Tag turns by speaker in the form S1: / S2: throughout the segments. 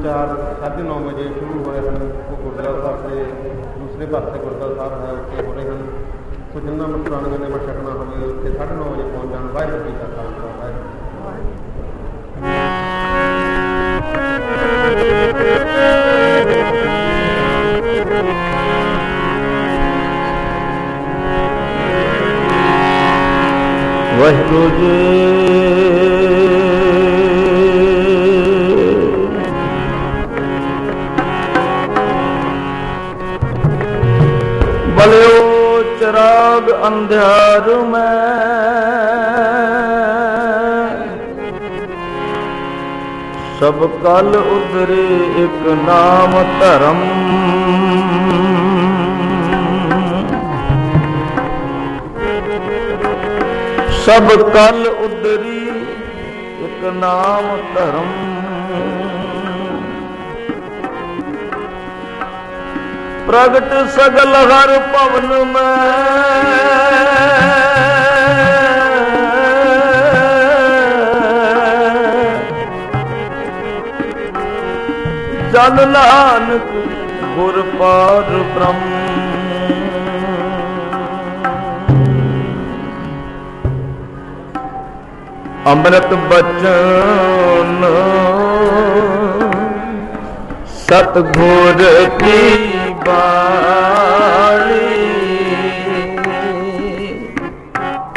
S1: 4 साढ़े 9 बजे शुरू होए हैं। वो गुरुद्वारा साहब से दूसरे पासे गुरुद्वारा साहब है उत्ते हो रहे हैं। तो जिन्होंने मटरानियों ने मटकना हो उत्ते 9:30 बजे पहुँच जाना। वाहिगुरू जी का खालसा
S2: वाहिगुरू जी। बलियो चिराग अंधियार में सब कल उतरे एक नाम धर्म। सब कल उतरी एक नाम धर्म। प्रगट सगल हर पवन में जन नानक गुर पार ब्रह्म। अमृत बचन सतगुर की बाणी।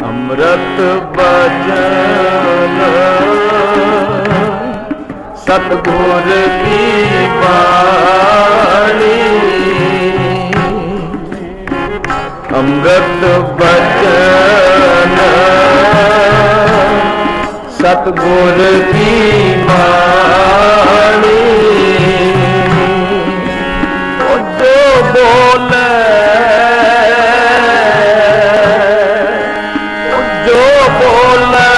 S2: अमृत बचन सतगुर की बाणी। अमृत बचन सतगुर की बाणी। जो बोले जो बोले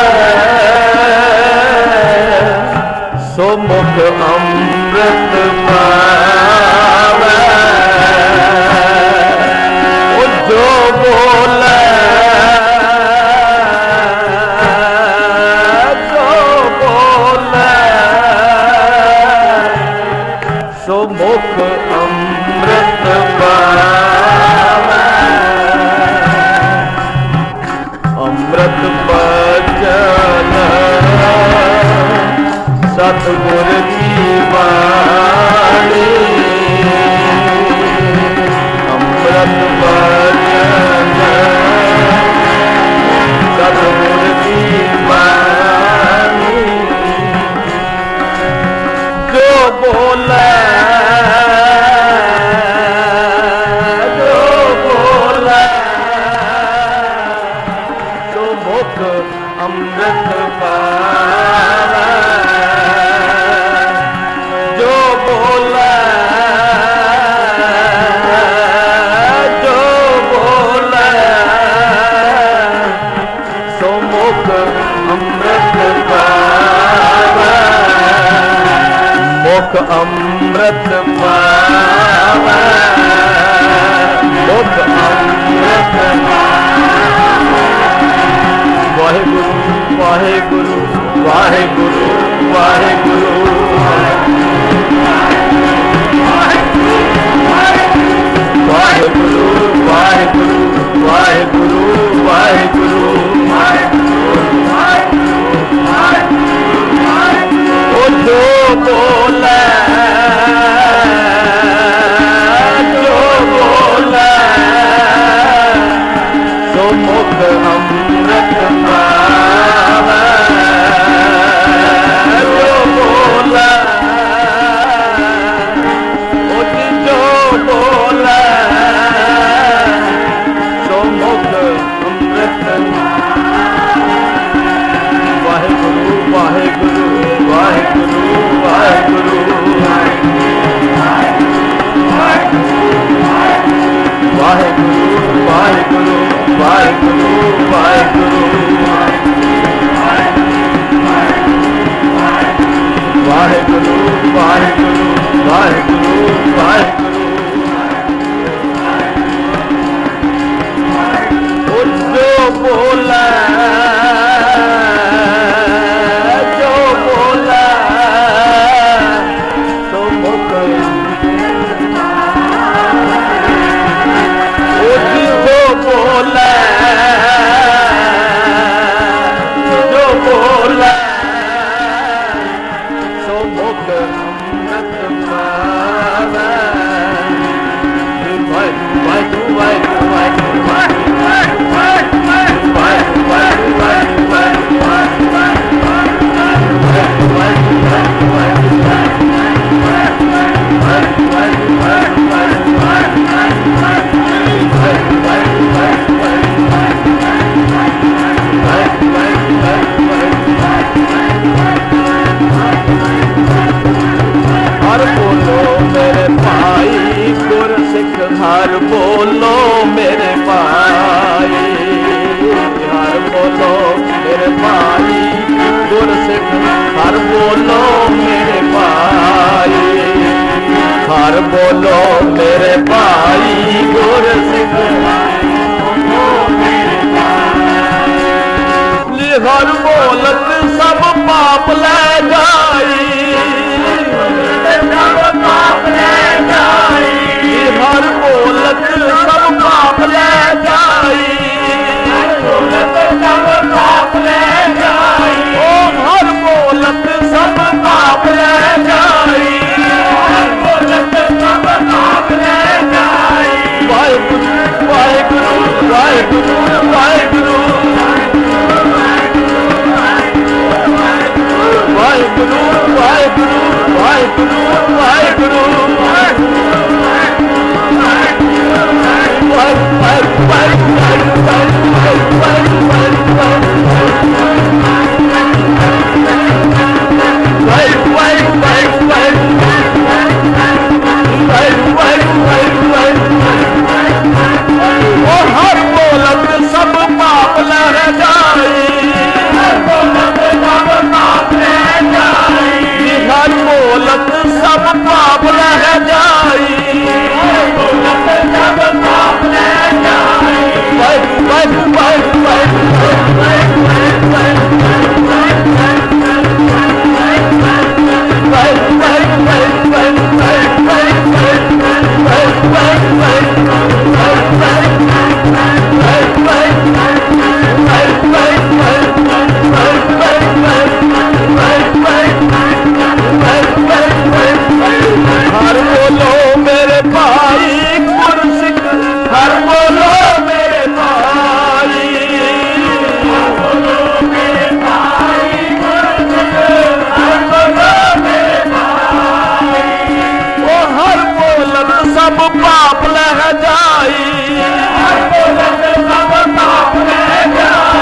S2: सो मुख अमृत पावे। जो बोले सो मुख अमृत पावे। अमृत बचन सतगुर की बाणी। अमृत बचन सतगुर की बाणी। जो बोले अमृत पावे। जो बोले जो बोले सो मुख अमृत पावे। मुख अमृत पावे। मुख अमृत वाहिगुरु वाहिगुरु वाहिगुरु वाहिगुरु वाहिगुरु वाहिगुरु वाहिगुरु वाहिगुरु। ओ जो बोले जो बोले सो मुख अमृत पावे। जो बोले जो बोले सो मुख अमृत बोलो मेरे भाई, हर बोलो मेरे भाई, गुरसिख हर बोलो मेरे भाई, हर बोलो मेरे भाई, गुरसिख हर बोलत सब पाप ले जाई, सब पाप ले जाई, हर बोलत सब पाप ले जाई, हर बोलत सब पाप ले जाई, ओ हर बोलत सब पाप ले जाई, हर बोलत सब पाप ले जाई। वाहिगुरु वाहिगुरु वाहिगुरु वाहिगुरु वाहिगुरु वाहिगुरु वाहिगुरु वाहिगुरु हर बोलत सब पाप लह जाई, हर बोलत सब पाप लह जाई, हर बोलत सब पाप लह जाई, हर बोलत सब पाप लह जाई। हर बोलो मेरे भाई गुरसिख, हर बोलो मेरे भाई, हर बोलो मेरे भाई गुरसिख, हर बोलो मेरे भाई, ओ हर बोलत सब पाप लह जाई, हर बोलत सब पाप लह जाई।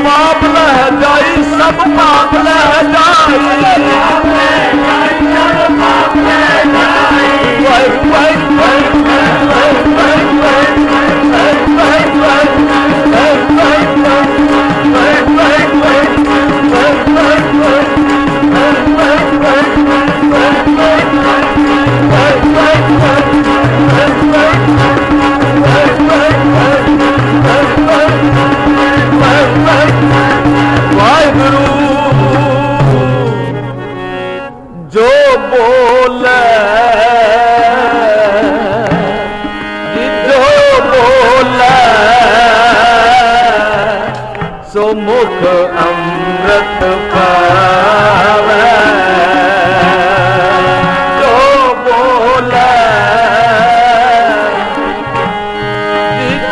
S2: पाप लह जाई, सब पाप लह जाई, वाहिगुरु जो बोले, जो बोले सो मुख अमृत पावे, जो बोले,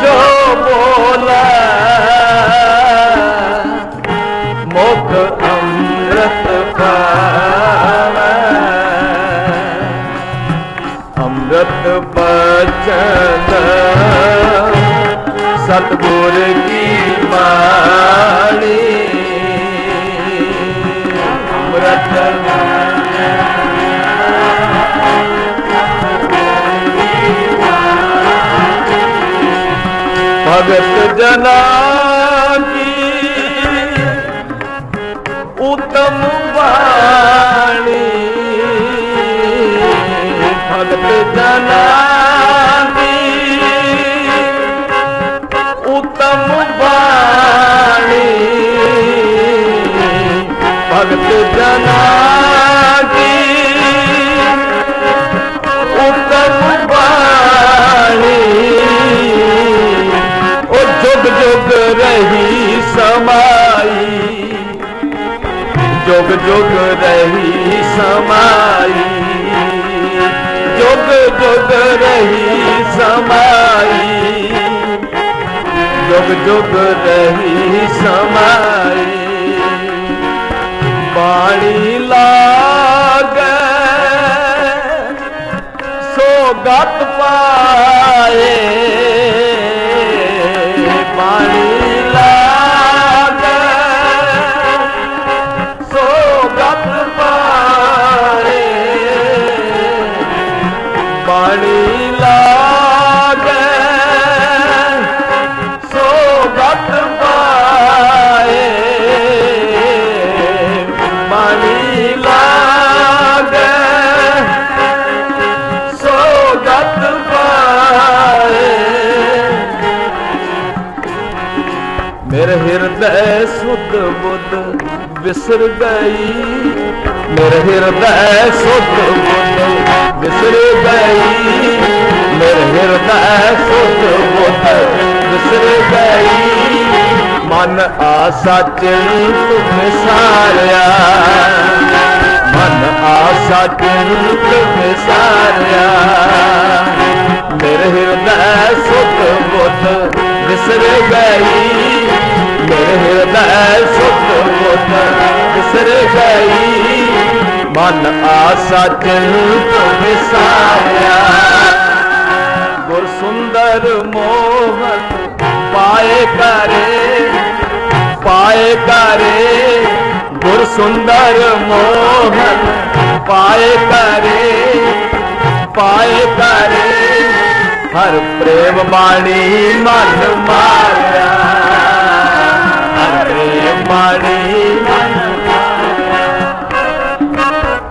S2: जो बोले मुख अमृत पावे, अमृत बचन सतगुर की बाणी, अमृत भगत जना की उत्तम वाणी, भगत जना की उत्तम वाणी, जना की उत्तम बाणी ओ जुग जुग रही समाई, जुग जुग रही समाई, जुग जुग रही समाई, जुग जुग रही समाई। बाणी लागे सोगत पाए, बाणी लागे सोगत पाए, बाणी लागे सोगत पाए, बाणी लागे सोगत पाए। मेरे हृदय सुध बुध बिसर गई, मेरे हृदय सुध बुध बिसर गई, मेरे हृदय सुध बुध बिसर गई। मन आशा चिंत विसारिया, मन आशा चिंत विसारिया। मेरे हृदय सुध बुध बिसर गई, मेरे हृदय सुध बुध बिसर गई। मन आशा चिंत विसारिया। गुर सुंदर मोहन पाए करे, पाए करे, गुर सुंदर मोहन पाए करे, पाए करे। हर प्रेम बाणी मन मारिया, हर प्रेम बाणी मन मारिया,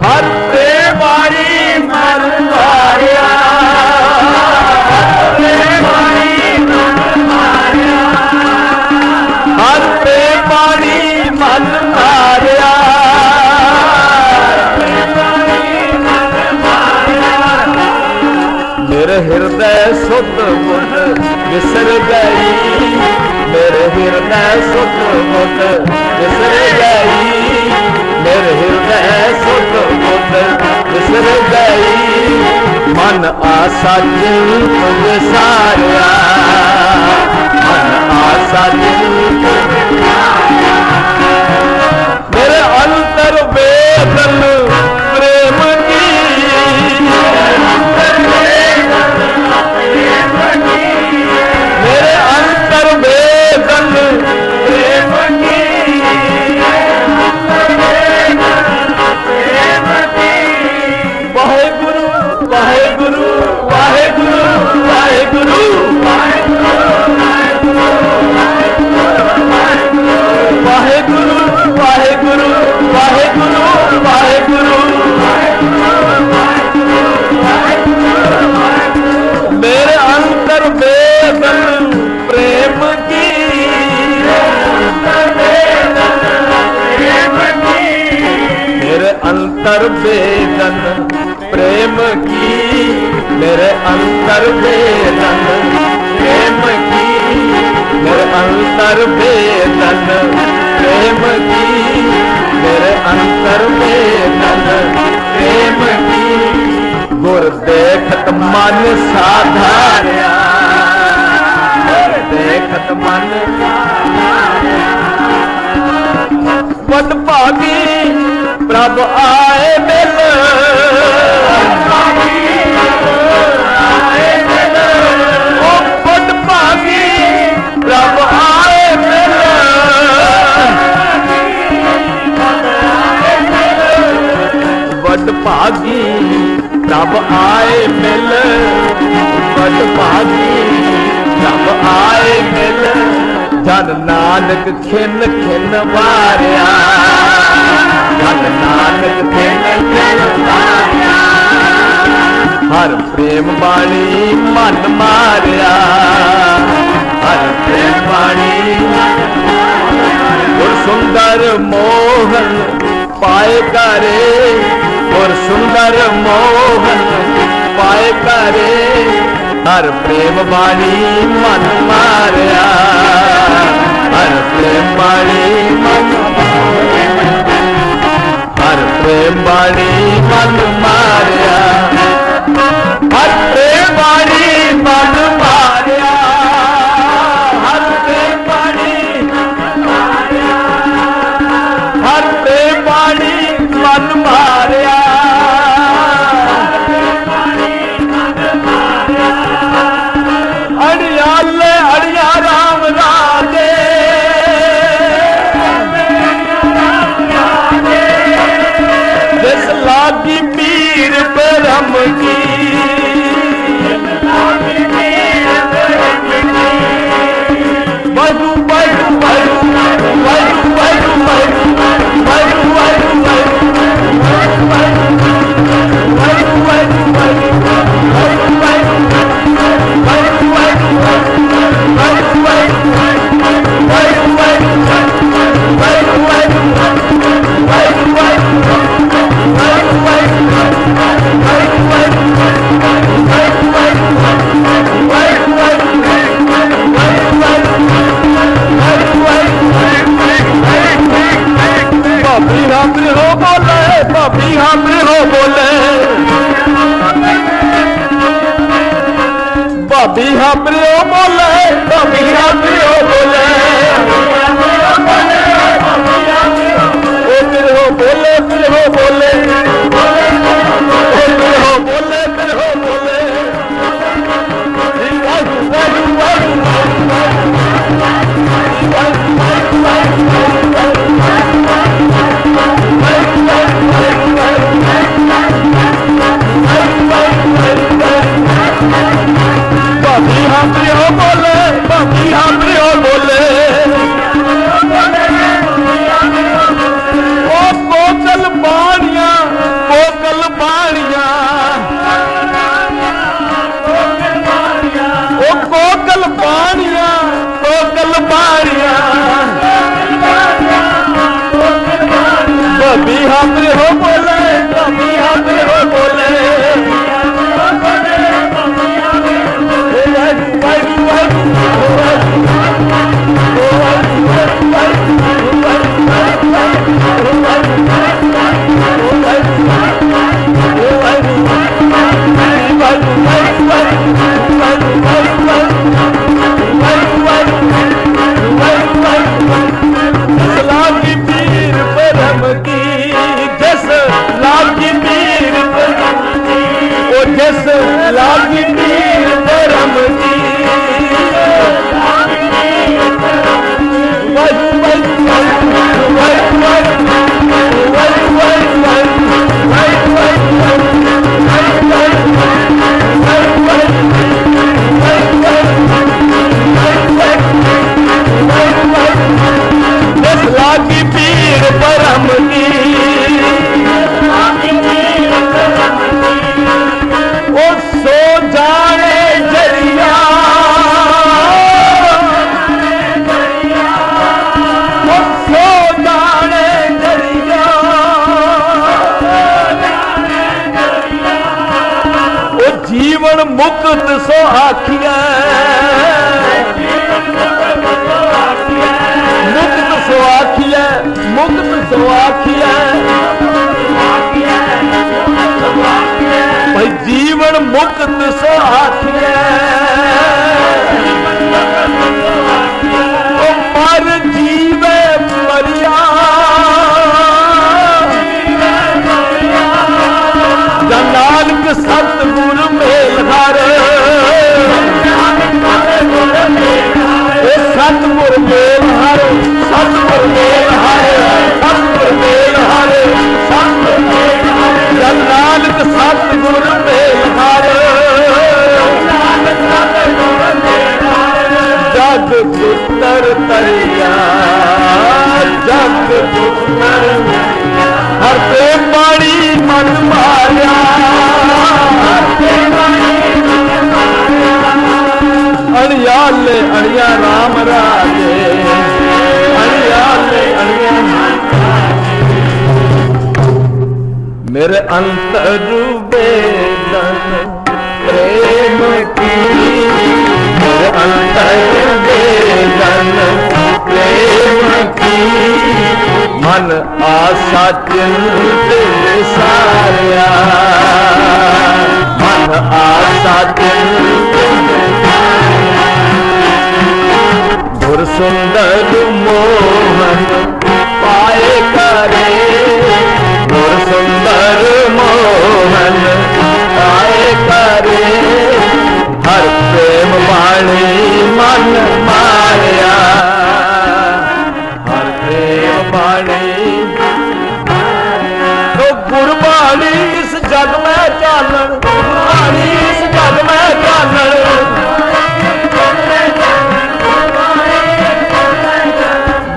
S2: हर प्रेम बाणी मन मारिया, हर प्रेम बाणी मन मारिया, हर प्रेम बाणी मन मारिया, मेरे हृदय सुध बुध बिसर गई, मेरे हृदय सुध बुध बिसर गई, मेरे हृदय सुध बुध बिसर गई। मन आशा चिंत विसारिया, मन आशा चिंत विसारिया। मेरे अंतर वेदन प्रेम की, मेरे अंतर वेदन प्रेम की, वाहेगुरु वाहेगुरु वाहेगुरु वाहेगुरु वाहेगुरु वाहेगुरु वाहेगुरु वाहेगुरु। मेरे अंतर वेदन प्रेम की, मेरे अंतर वेदन प्रेम की, मेरे अंतर वेदन प्रेम की, मेरे अंतर वेदन प्रेम की, मेरे अंतर वेदन प्रेम की। गुर देखत मन साधारिया, गुर देखत मन साधारिया। वड भागी प्रभ आए मिल, ओ वड भागी प्रभ आए मिल, वड भागी प्रभ आए मिल, वड भागी प्रभ आए मिल। जन नानक खिन खिन वारिया, जन नानक खिन खिन वारिया। हर प्रेम बाणी मन मारिया, हर प्रेम बाणी। गुर सुंदर मोहन पाए करे और सुंदर मोहन पाए करे हर प्रेम बाणी मन मारिया हर प्रेम बाणी मन हर प्रेम बाणी मन मारिया हर प्रेम बाणी मन मारिया हर प्रेम बाणी हर प्रेम बाणी मन मारिया अड़ियाले अड़िया राम राजे जिस लागी पीर परम की वायु वायु वायु वायु वायु वायु वायु भाभी हो बोले भाभी हो बोले भाभी हो बोले भाभी हो बोले फिर हो बोले फिर हो बोले फिर हो बोले फिर हो बोले भाभी हो बोले भाभी हो बोले ओ कोकल बाणिया कोकल बाणिया ओ कोकल बाणिया कोकल बाणिया भाभी हो बोले भाभी हो बोले लागी पीर परम की जस लागी पीर परम की ओ जस लागी पीर परम की जस लागी पीर परम की ओ सो जाने जरिया ओ सो जाने जरिया ओ जीवन मुक्त सो आखिया मुक्त सो आखिया मुक्त सो आखिया भाई जीवन मुक्त सो आखिया ओ मर जीवे मरिया नानक सतगुर मेल हर सतगुर मेल हर सतगुर मेल हर सतगुर मेल हर सतगुर मेल हर नानक सतगुर मेल हर जग पुत्र तरिया जग पुत्र हर प्रेम बाणी मन मारिया हर प्रेम बाणी करेंगे जन प्रेम की, मन आशा चिंत सारिया, मन आशा चिंत गुर सुंदर मोहन पाए करे, गुर सुंदर मोहन पाए करे, हर प्रेम वाणी मन माया, हर प्रेम वाणी। तो गुरबाणी इस जग में चानन, गुरबाणी इस जग में चानन,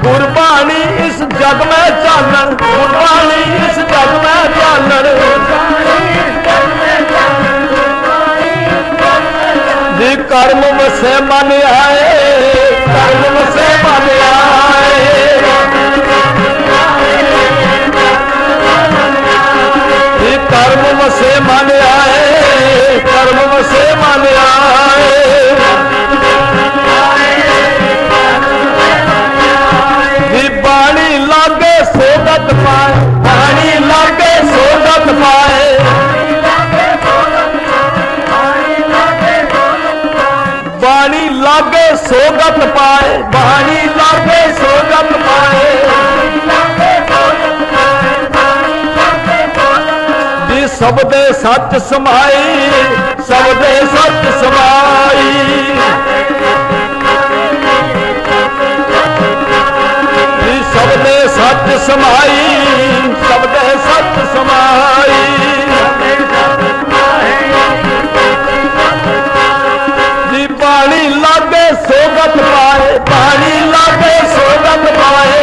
S2: गुरबाणी इस जग में चानन, गुरबाणी इस जग में चानन, जी कर्म वसे मन आए, कर्म वसे मन आए, जी कर्म वसे मन आए, कर्म वसे मन आए, जी बाणी लागे सोगत पाए, बाणी लागे सोगत पाए, बाणी लागे सोगत पाए, बाणी लागे सोगत पाए, जी सबदे सच समाई, सबदे सच समाई, जी सबदे सच समाई, सबदे सच समाई, जी बाणी लागे सोगत पाए, बाणी लागे सोगत पाए,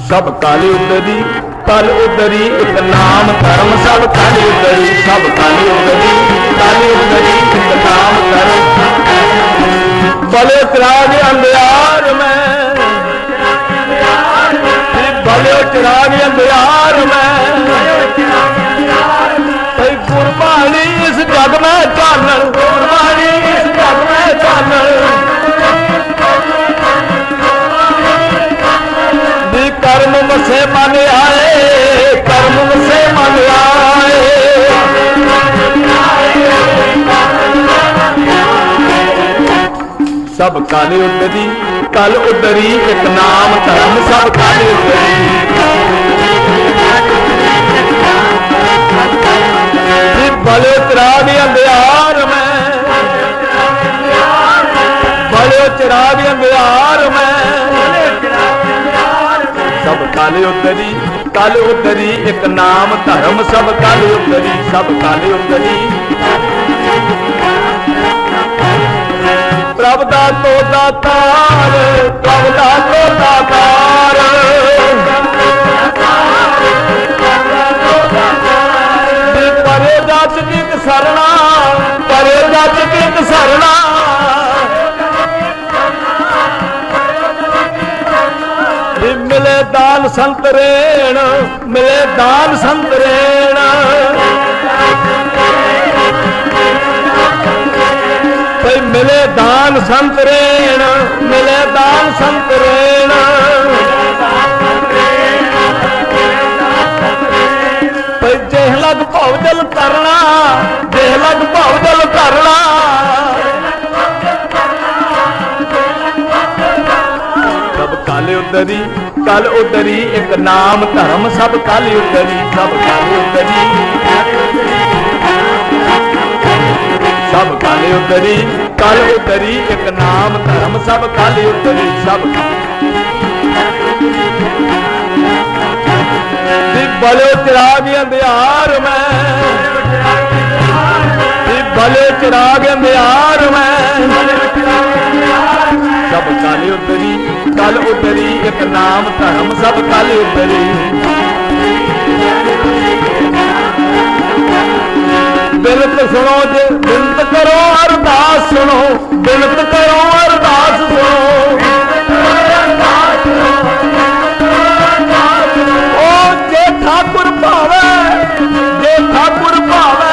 S2: सब काली उतरी कल उतरी, एक नाम धर्म सब काली उतरी, सब काली उतरी काली उतरी, एक नाम धर्म, भले चिराग अंधियार में, भले चिराग अंधियार में, भाई गुरबाणी इस जग में चानन, गुरबाणी इस जग में चानन, जी कर्म वसे मन आए, कर्म वसे मन आए, सब काली उतरी कल उतरी, एक नाम धर्म सब काली उतरी, जी भले चिराग अंधियार में, भले चिराग अंधियार में, सब काली उतरी कल उतरी, एक नाम धर्म सब काली उतरी, सब काली उतरी, प्रभ दा तो दातार, प्रभ दा तो दातार, परे जाच की सरना, परे जाच की सरना, मिले दान संतरेण, मिले दान संतरेण, भाई मिले दान संतरेण, मिले दान संतरेण, भाई जेह लग भवजल करना, जेह लग भवजल करना, सब काली उतरी कल उतरी, एक नाम धर्म सब काली उतरी, सब काली उतरी, सब काली उतरी कल उतरी, एक नाम धर्म सब काली उतरी, सब भले चिराग अंधियार में, भले चिराग अंधियार में, सब काली उतरी कल उतरी, एक नाम धर्म सब काली उतरी, बिनत सुनो जे बिनत करो अरदास सुनो, बिनत करो अरदास सुनो, ओ जे ठाकुर भावे, जे ठाकुर भावे,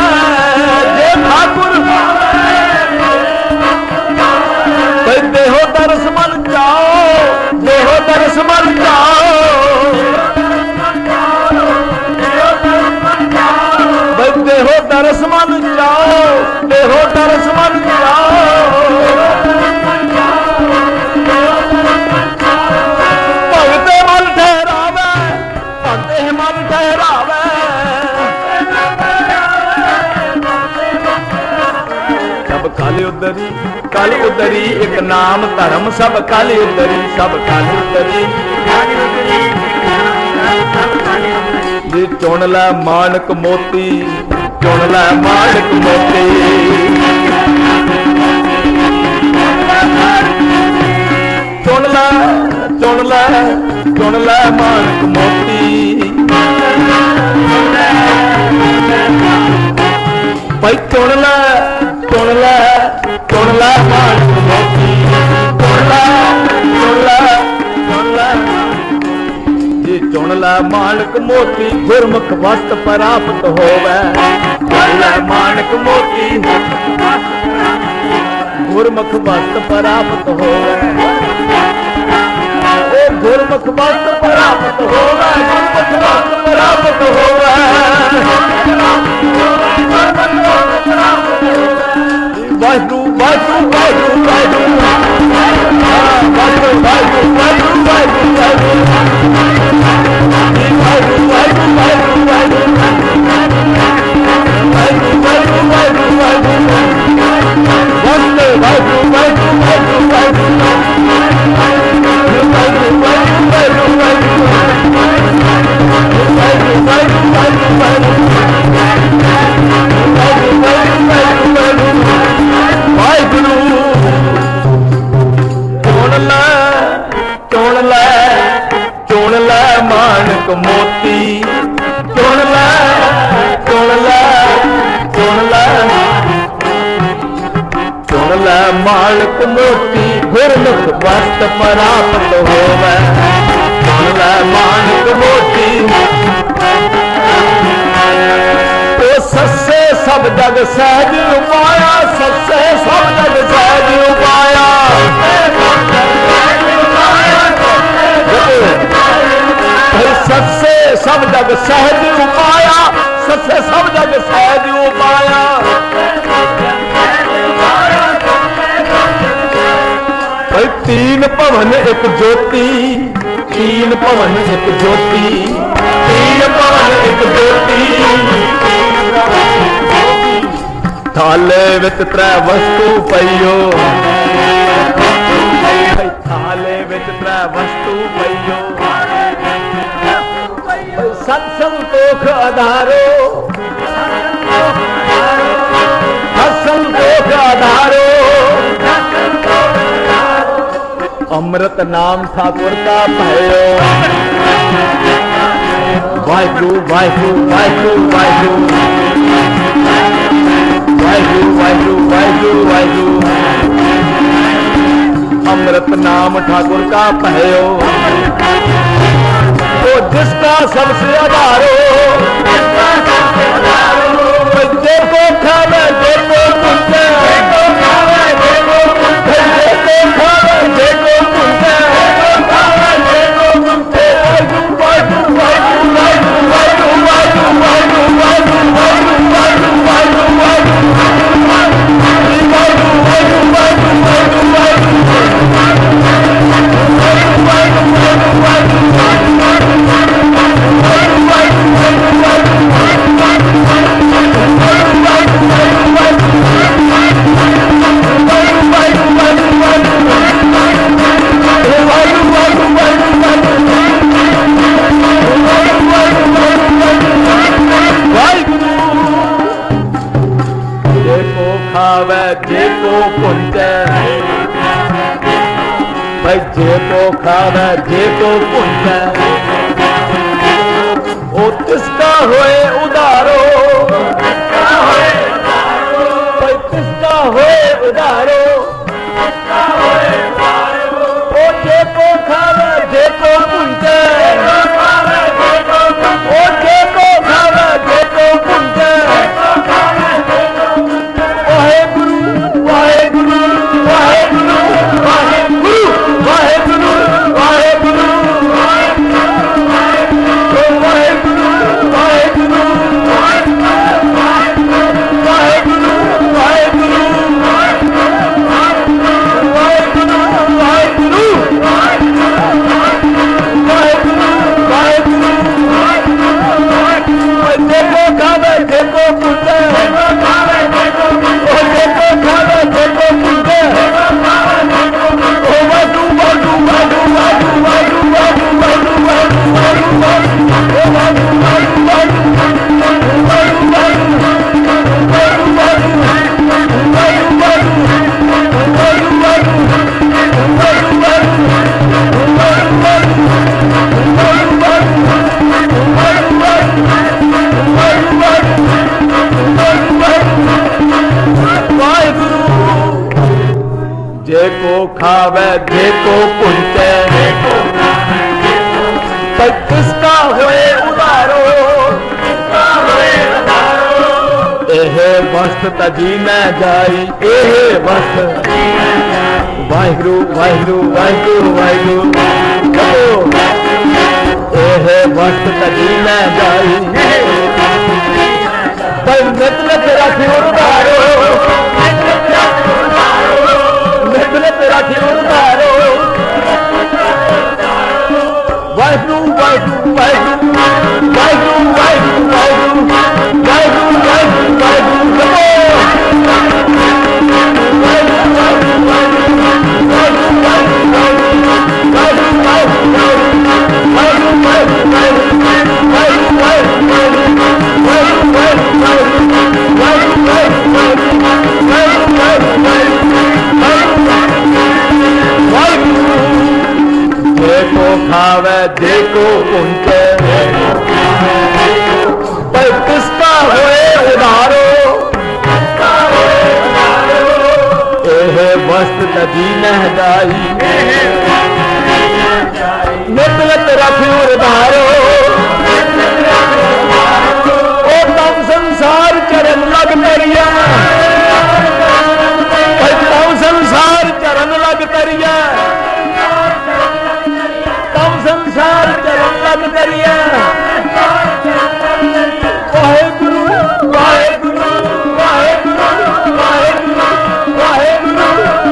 S2: उदरी कल उदरी एक नाम धर्म सब कल उदरी सब कल उदरी जी चुन लै मानक मोती चुन लै मानक मोती चुन लै चुन लै चुन लै मानक मोती भाई चुन लै चुन लै चुन लै मानक मोती चुन लै चुन लै चुन लै जी चुन लै मानक मोती गुरमुख वस्त प्राप्त होवै चुन लै मानक मोती गुरमुख वस्त प्राप्त होवै ओ गुरमुख वस्त प्राप्त होवै गुरमुख वस्त प्राप्त होवै वाहिगुरु वाहिगुरु वाहिगुरु वाहिगुरु वाहिगुरु वाहिगुरु वाहिगुरु वाहिगुरु चुन लै मानक मोती चुन लै चुन लै चुन लै चुन लै मानक मोती गुरमुख वस्त प्राप्त होवै चुन लै मानक मोती ओ सस्से सब जग सहज उपाया सस्से सब जग सहज उपाया सत्से सब जग सहज उपाया सत्से सब जग सहज उपाया भाई तीन भवन एक ज्योति तीन भवन एक ज्योति तीन भवन एक ज्योति थाले विच त्रै वस्तु पईओ थाले विच त्रै वस्तु पईओ सत संतोख आधारो सत संतोख आधारो अमृत नाम ठाकुर का भयो वाहिगुरु वाहिगुरु वाहिगुरु वाहिगुरु वाहिगुरु वाहिगुरु वाहिगुरु वाहिगुरु अमृत नाम ठाकुर का भयो तो जिसका सबसे आधारो देखो खावे देखो पुंजे देखो खावे देखो पुंजे देखो खावे देखो पुंजे देखो खावे देखो पुंजे वाहिगुरु वाहिगुरु वाहिगुरु वाहिगुरु वाहिगुरु वाहिगुरु वाहिगुरु वाहिगुरु जेको पुंजे भाई जेको खावे जेको पुंजे ओ तिसका होए उधारो भाई तिसका होए उधारो ओ जेको खावे जेको पुंजे ओ जेको खावे जेको पुंजे वाहिगुरु खावे देखो पुंचे पर किसका होए उधारो एह वस्त तजी न जाई एह वस्त वाहिगुरु वाहिगुरु वाहिगुरु वाहिगुरु एह वस्त तजी न जाई पर नित राखी उधारो नित राखी उधारो वाहिगुरु वाहिगुरु वाहिगुरु वाहिगुरु वाहिगुरु वाहिगुरु वाहिगुरु देखो खावे देखो उनके पर किसका होए उधारो एह वस्त तजी न जाई नित रखी उधारो ओ तम संसार चरण लग तरिया तम संसार चरण लग तरिया संसार चरण लग करिया वाहेगुरु वाहेगुरु वाहेगुरु वाहेगुरु वाहेगुरु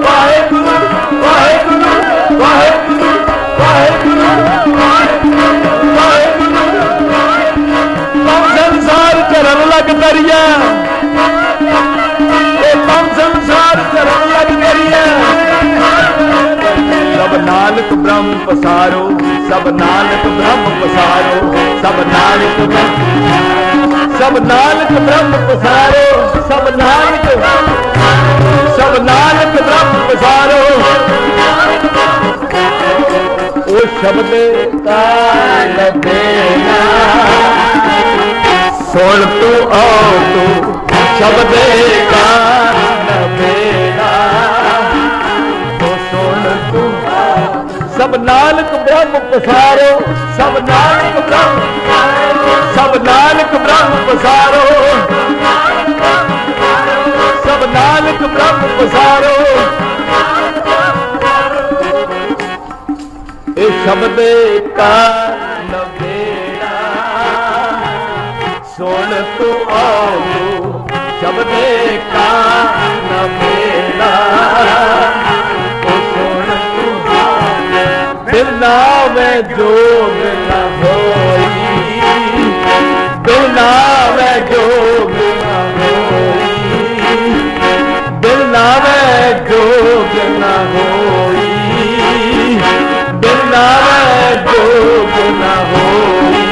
S2: वाहेगुरु वाहेगुरु वाहेगुरु वाहेगुरु वाहेगुरु तम संसार चरण लग करिया तम संसार चरण लग करिया सब नानक ब्रह्म पसारो सब नानक ब्रह्म पसारो सब नानक ब्रह्म पसारो सब नानक ब्रह्म पसारो ओ शब्द का लबेना सुन तू आओ तू शब्द का लबेना तो सुन तू सब नानक ब्रह्म पसारो सब नानक ब्रह्म पसारो सब नानक ब्रह्म पसारो इस शब्द का नवेड़ा सुन तू आओ तू शब्द का नवेड़ा बिना में जोग न होई बिना में जोग न होई बिना में जोग न होई बिना में जोग न होई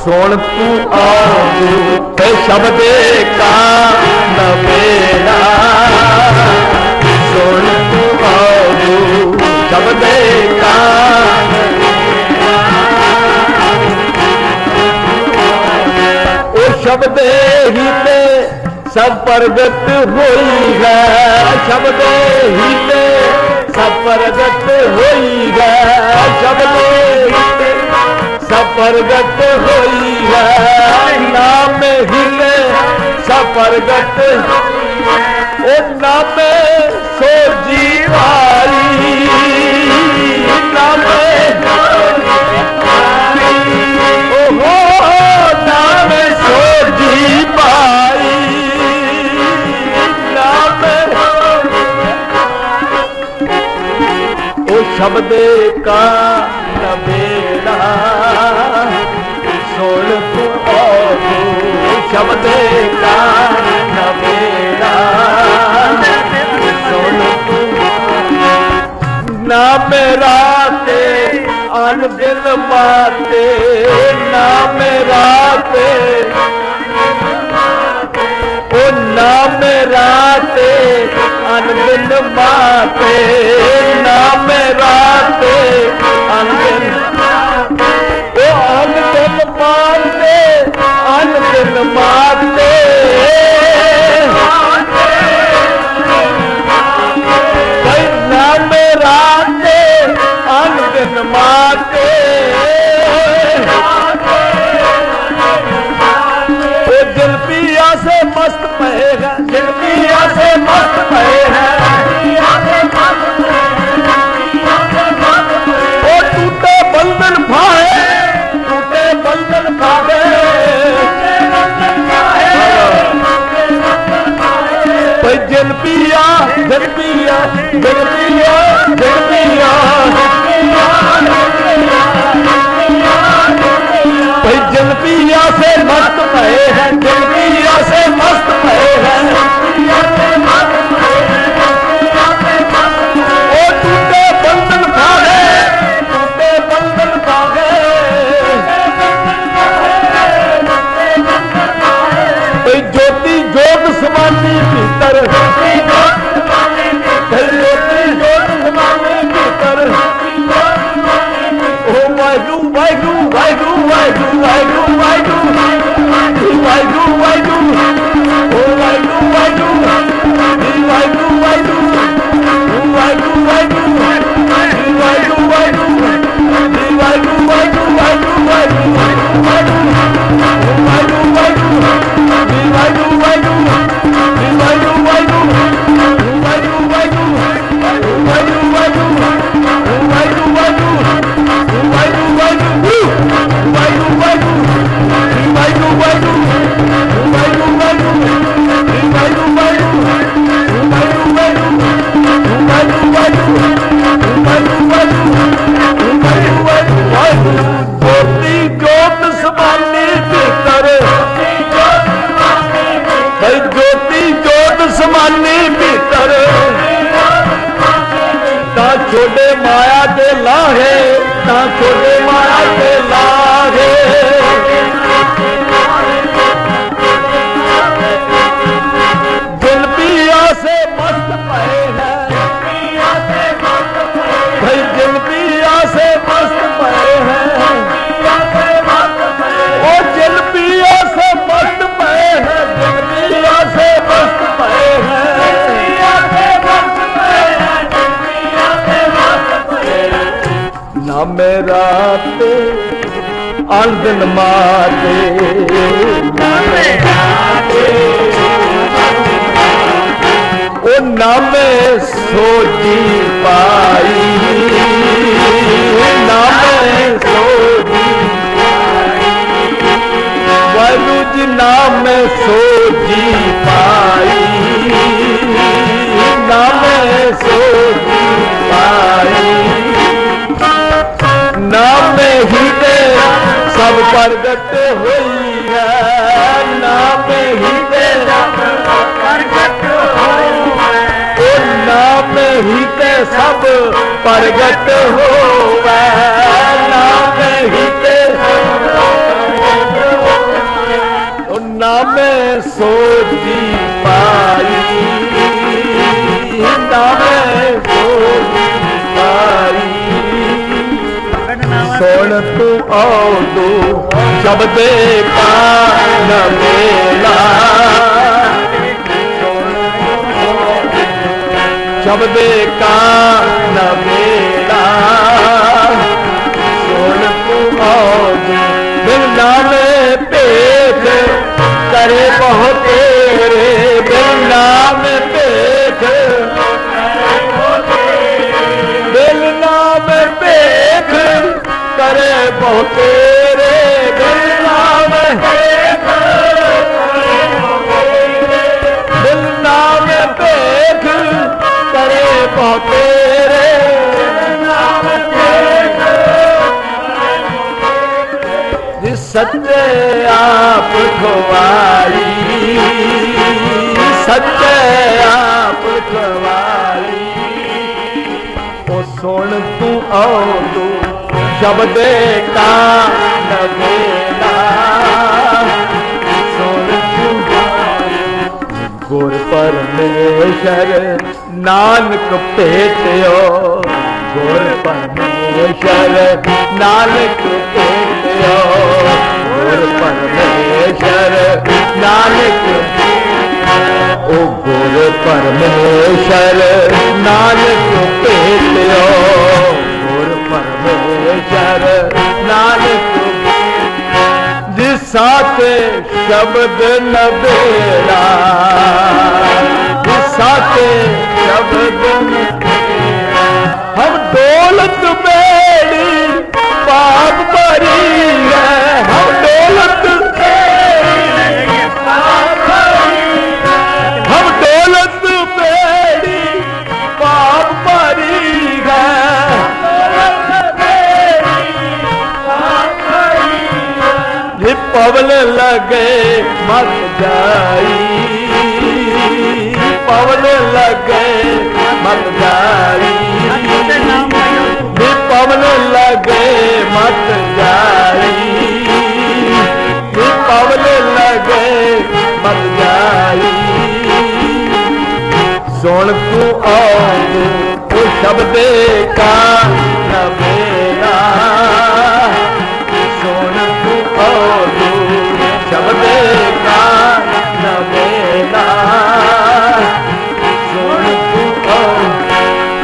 S2: सुन तू आओ ते शब्द का नवेड़ा सुन तू आओ शब्द का ओ शब्द ही ते सब प्रगट होई है शब्द ही ते सब प्रगट होई है शब्द ही ते सब प्रगट होई है नाम हिले सब प्रगट ओ नाम सो जीवाई नाम ओहो नाम सो जीवाई नाम ओ शब्द का नवेड़ा सुन तू आओ शब्द का नवेड़ा ना मेरा ते अन दिल माते ना मेरा ते ओ ना मेरा ते अन दिल माते ना मेरा ते अन दिल ओ अन दिल माते अन दिल माते जन पिया जन पिया जन पिया भाई जन पिया से मस्त भये हैं, जन पिया से मस्त भये हैं। ओ टूटे बंधन भागे, टूटे बंधन भागे, भाई ज्योति जोत समानी भीतर, भाई ज्योति जोत समानी भीतर। ओ वाहिगुरु वाहिगुरु वाहिगुरु वाहिगुरु वाहिगुरु वाहिगुरु वाहिगुरु वाहिगुरु ओ वाहिगुरु वाहिगुरु वाहिगुरु वाहिगुरु वाहिगुरु वाहिगुरु वाहिगुरु वाहिगुरु वाहिगुरु छोड़े माया के लाहे, ना छोड़े माया के लाहे। दिल पिया से मस्त भये हैं, भाई दिल पिया से मस्त भये हैं। ओ दिल पिया से मस्त भये हैं, दिल पिया से मस्त भये हैं। ना मेरा ते आंदन मारे, ना मेरा ते ओ ना मैं सोची पाई, ना मैं सोची वालू जी, ना मैं सोची पाई, ना मैं सोची पाई। नाम ही दे सब प्रगट हुई है, नाम ही दे प्रगट हुई है, ओ नाम ही दे सब प्रगट हुआ, नाम ही दे ओ नाम सोची पाई, नाम सोची पाई। सुन तू औदू शब्द कान मेला, शब्द कान मेला। सुन तू औदू बिन नाम पेख करे बहुत तेरे, बिन नाम पेख बिन नाम पेख करे बहुत तेरे, बिन नाम बिन नाम पेख करे बहुत तेरे। जिस सच्चे आप खुआई, सच्चे आप खुआई। ओ सुन तू औदू शब्द कान मेला, सुन तू गुर परमेश्वर नानक भेटियो, गुर परमेश्वर नानक भेटियो, गुर परमेश्वर नानक। ओ गुर परमेश्वर नानक भेटियो, गुर परमेश्वर नानक। जिस साथे शब्द नबेड़ा, जिस साथे शब्द हम दौलत बेड़ी पाप भरी है, हम दौलत हम दौलत बेड़ी पवन लगे मत जाई, पवन लगे मत जाई, पवन लगे मत जाई, पवन लगे मत जाई। सुन तू ओ शब्दे का नवेला, सुन तू ओ शब्दे का नवेला, सुन तू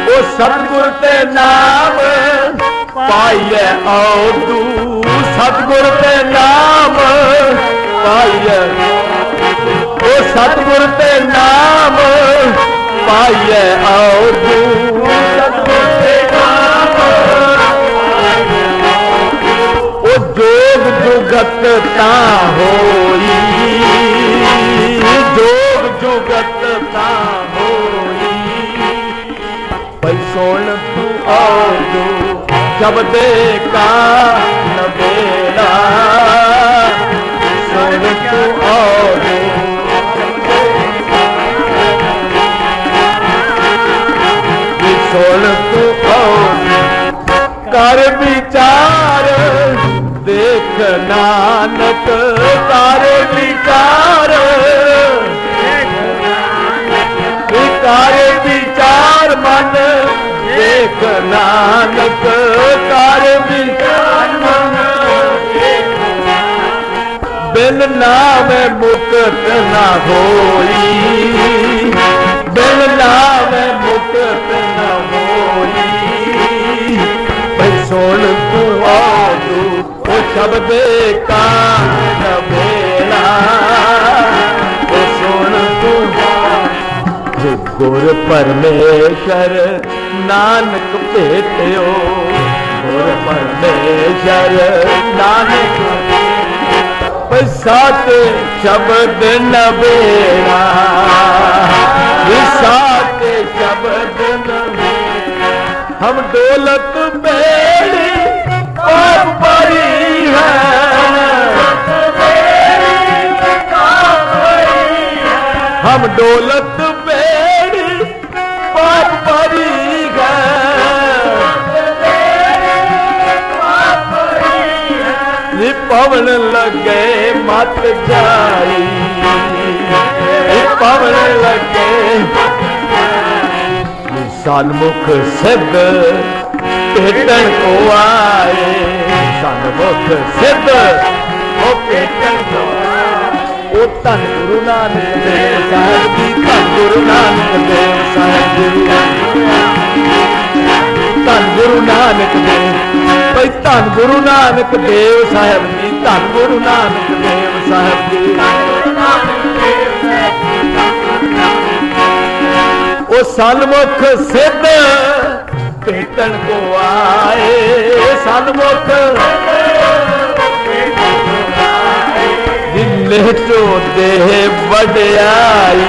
S2: ओ सतगुर ते नाम पाइए आओ तू, सतगुर ते नाम पाइए, ओ सतगुर ते नाम पाइए आओ तू, सतगुर ते नाम ओ जोग जुगत ता होई, जोग जुगत ता होई। भाई सुन तू आओ तू शब्दे का नवेला, सुन तू आओ तू सुन तू आओ कर विचार देख नानक, कर विचार कर विचार मन देख नानक, कर विचार मन बिन नाम मुक्त ना होई, बिन नाम मुक्त ना होई। भाई सुन तू आओ तू ओ शब्दे का नवेला, ओ सुन तू गुर परमेश्वर नानक भेटियो, गुर परमेश्वर नानक सात शब्द नवेला, सात शब्द नवेला। हम दौलत बेड़ी पाप भरी है, हम दौलत बेड़ी पाप भरी है, पवन लगे मत जाई, पवन लगे सन्मुख सिद्ध भेटन को आए, सन्मुख सिद्ध ओ भेटन को ओ धन गुरु नानक देव साहब जी, धन गुरु नानक देव साहब जी, धन गुरु नानक देव भाई, धन गुरु नानक देव साहब जी, धन गुरु नानक देव साहब जी। ओ सन्मुख सिद्ध भेटन को आए, सन्मुख लेटो देह वड्याई,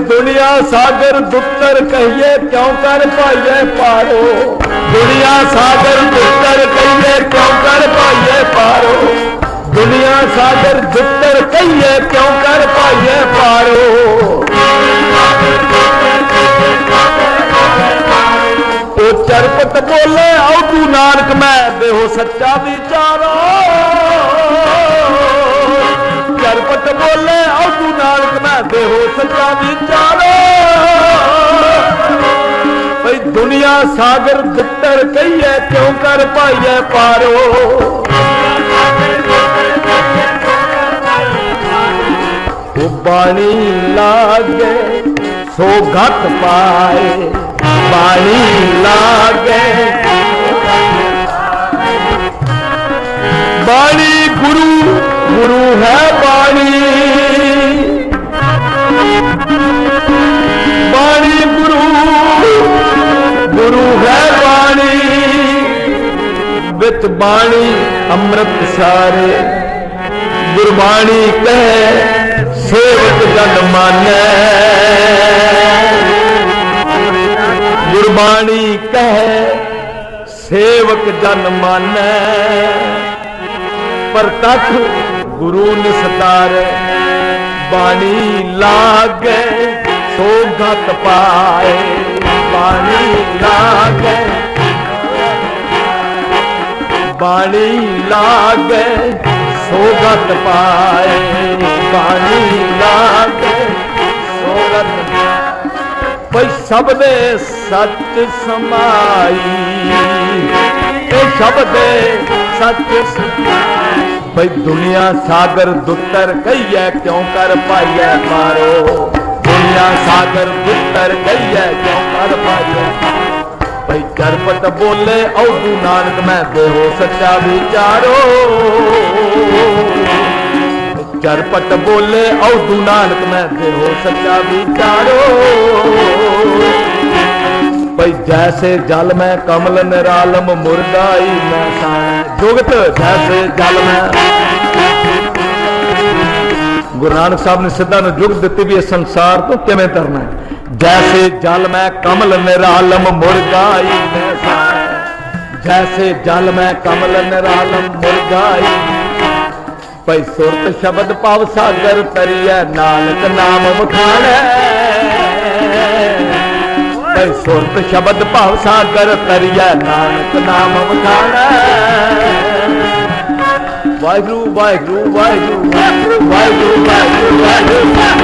S2: दुनिया सागर दुत्तर कहिए क्यों कर पाइए पारो, दुनिया सागर दुत्तर कहिए क्यों कर पाइए पारो, दुनिया सागर दुत्तर कहिए क्यों कर पाइए पारो। ओ चरपत बोले आओ तू नानक मैं देहो सच्चा विचारो, चरपत बोले आओ तू नानक मैं देहो सच्चा विचारो। भाई दुनिया सागर दुत्तर कहिए क्यों कर पाइए पारो, वो बाणी लागे सो घट पाए, बाणी लागे बाणी गुरु गुरु है बाणी, बाणी गुरु गुरु है बाणी, विच बाणी अमृत सारे, गुरबाणी कहे सेवक जन माने, गुरबाणी कहे सेवक जन मानै, प्रतख गुरु निस्तार, बाणी लागे सो गत पाए, बाणी लागे, बाणी लागे सो गत पाए, बाणी लागे सो गत भाई शब्दे सच समाई, शब्दे सच भाई दुनिया सागर दुत्तर कहिए क्यों कर पाइए मारो, दुनिया सागर दुत्तर कहिए क्यों कर पाइए भाई चरपट बोले औदू नानक मैं देहो सच्चा विचारो, चरपट बोले औदू नानक मैं देहो सच्चा विचारो भाई जैसे जल में कमल निरालम मुर्गाई में जुगत, जैसे जल में गुरु नानक साहब ने सिद्धा ने जुग दी भी इस संसार तो किवें तरना है, जैसे जल में कमल निरालम मुर्गाई में जैसे जल में कमल निरालम मुर्गाई भाई सुरत शब्द पाव सागर तरिया नानक नाम बखाने, भाई सुरत शब्द पाव सागर तरिया नानक नाम बखाने, वाहिगुरु वाहिगुरु वाहिगुरु वाहिगुरु वाहिगुरु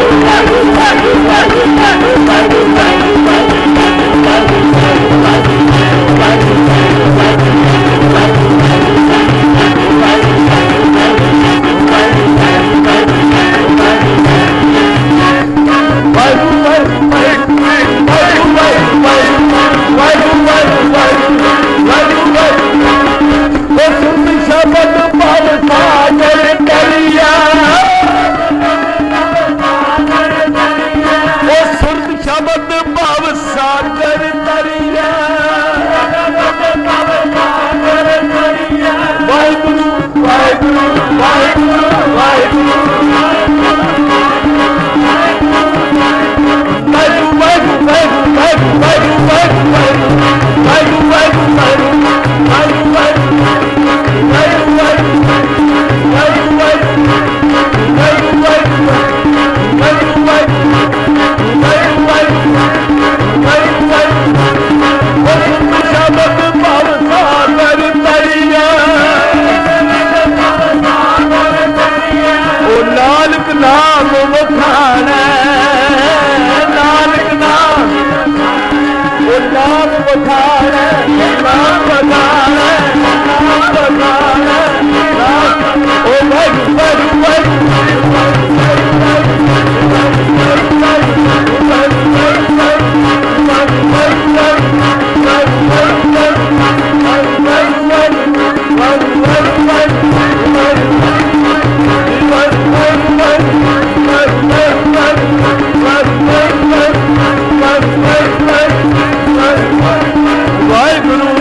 S2: वाहिगुरु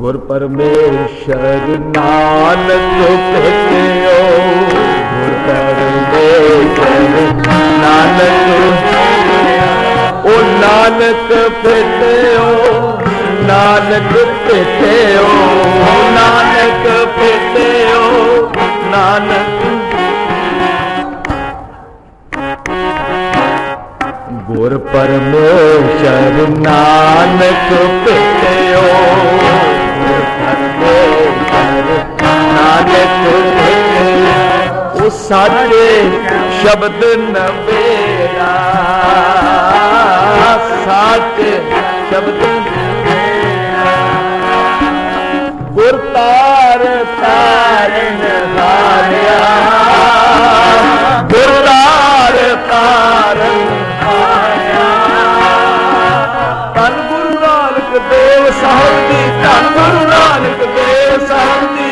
S2: गुर परमेश्वर नानक भेटियो, गुर परमेश्वर नानक ओ नानक भेटियो, नानक भेटियो, नानक भेटियो, नानक गुर परमेश्वर नानक भेटियो, नानक साचे शब्द नवेरा, साचे शब्द गुर तार तारन हारिया, गुर तार तारन हारिया, धन गुरु नानक देव साहब दी, धन गुरु नानक देव साहब दी,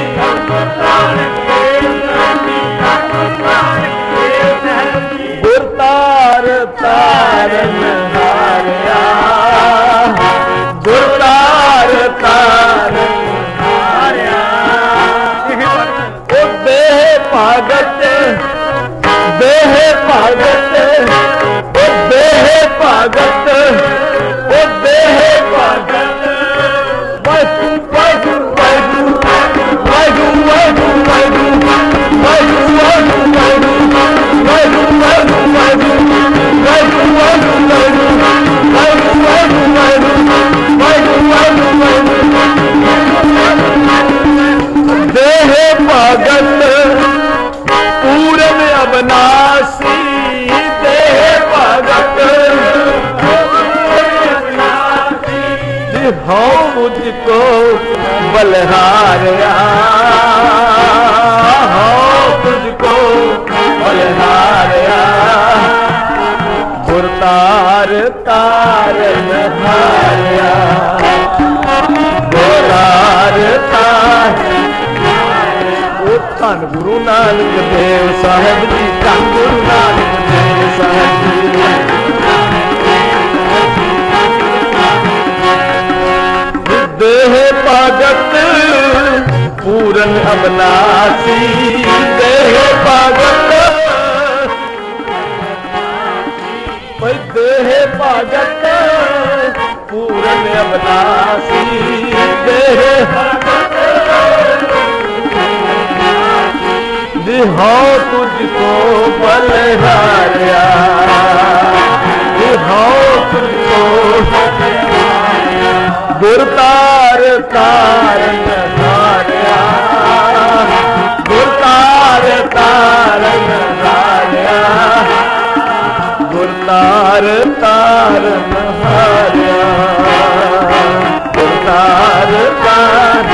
S2: गुर तार तारन हारिया, गुर तार तारन हारिया, ओ देह भागत, देह भागत, ओ देह हो मुझको बलिहारिया, हो तुझको बलिहारिया, गुरतार तारन हारिया, गुरतार तार। ओ धन गुरु नानक देव साहिब जी, धन गुरु नानक देव साहिब जी। देह भगत पूरन अविनाशी, देह भगत भाई, देह भगत पूरन अविनाशी, देह जी हो तुझको बलिहारिया, जी हो तुझको गुरतार तारन हारिया, गुरतार तारन हारिया, गुरतार तारन हारिया, गुरतार तार।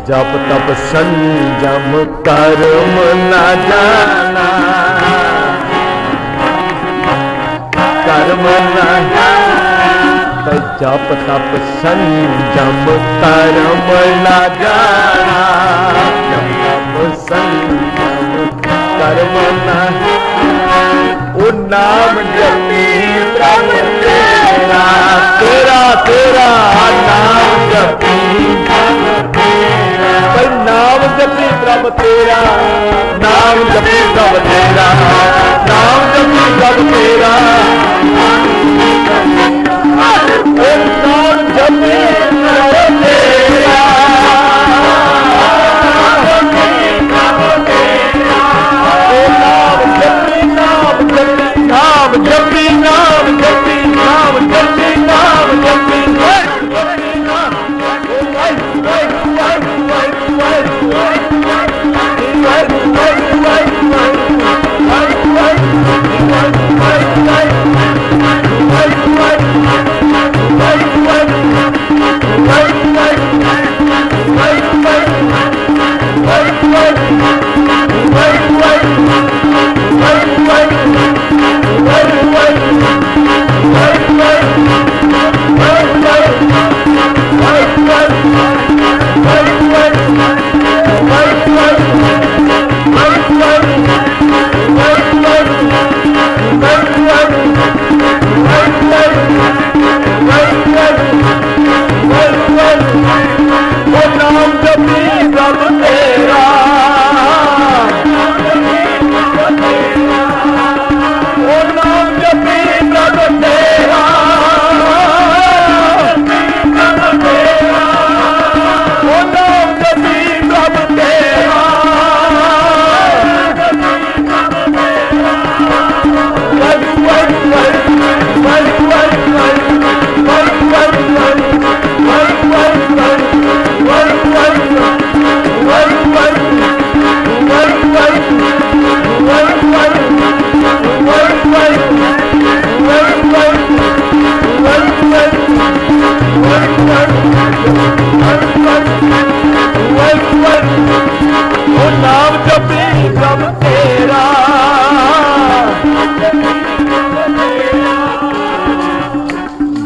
S2: जप तप संयम कर्म न जाना, कर्म न जप तप संयम कर्म न जाना, जप तप संयम कर्म न। ओ नाम जपी प्रभु तेरा, तेरा तेरा नाम जपी, पर नाम जपी प्रभु तेरा, नाम जपी प्रभु तेरा, नाम जपी प्रभु तेरा, नाम जपी प्रभु तेरा, नाम जपी नाम जपी नाम जपी नाम जपी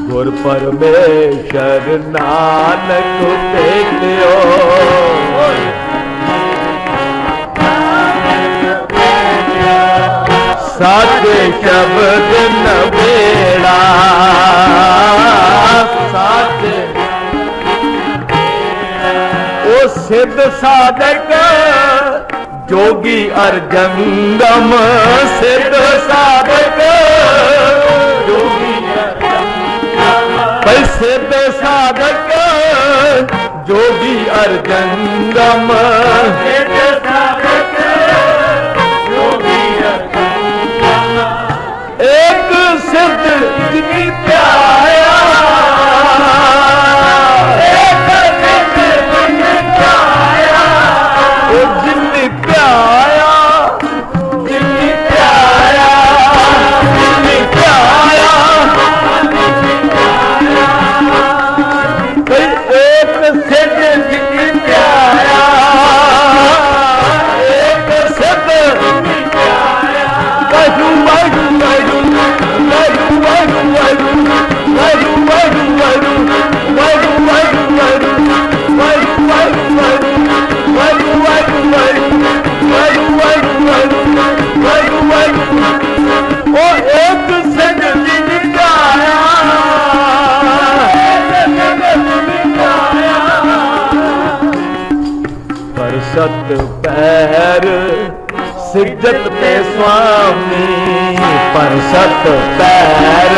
S2: गुर परमेश्वर नानक देखियो, साचे शब्द नवेड़ा, साचे ओ सिद्ध साधक जोगी अर्जंगम, सिद्ध साधक जोगी भाई, सिद्ध साधक जोगी अर्जंगम, सिद्ध साधक जोगी अर्जंगम, एक सिद्ध जिनी प्याया, एक सिद्ध जिनी प्याया, ओ जिनी प्याया, जिनी प्याया, जिनी प्याया, सिजत ते स्वामी पर सत पैर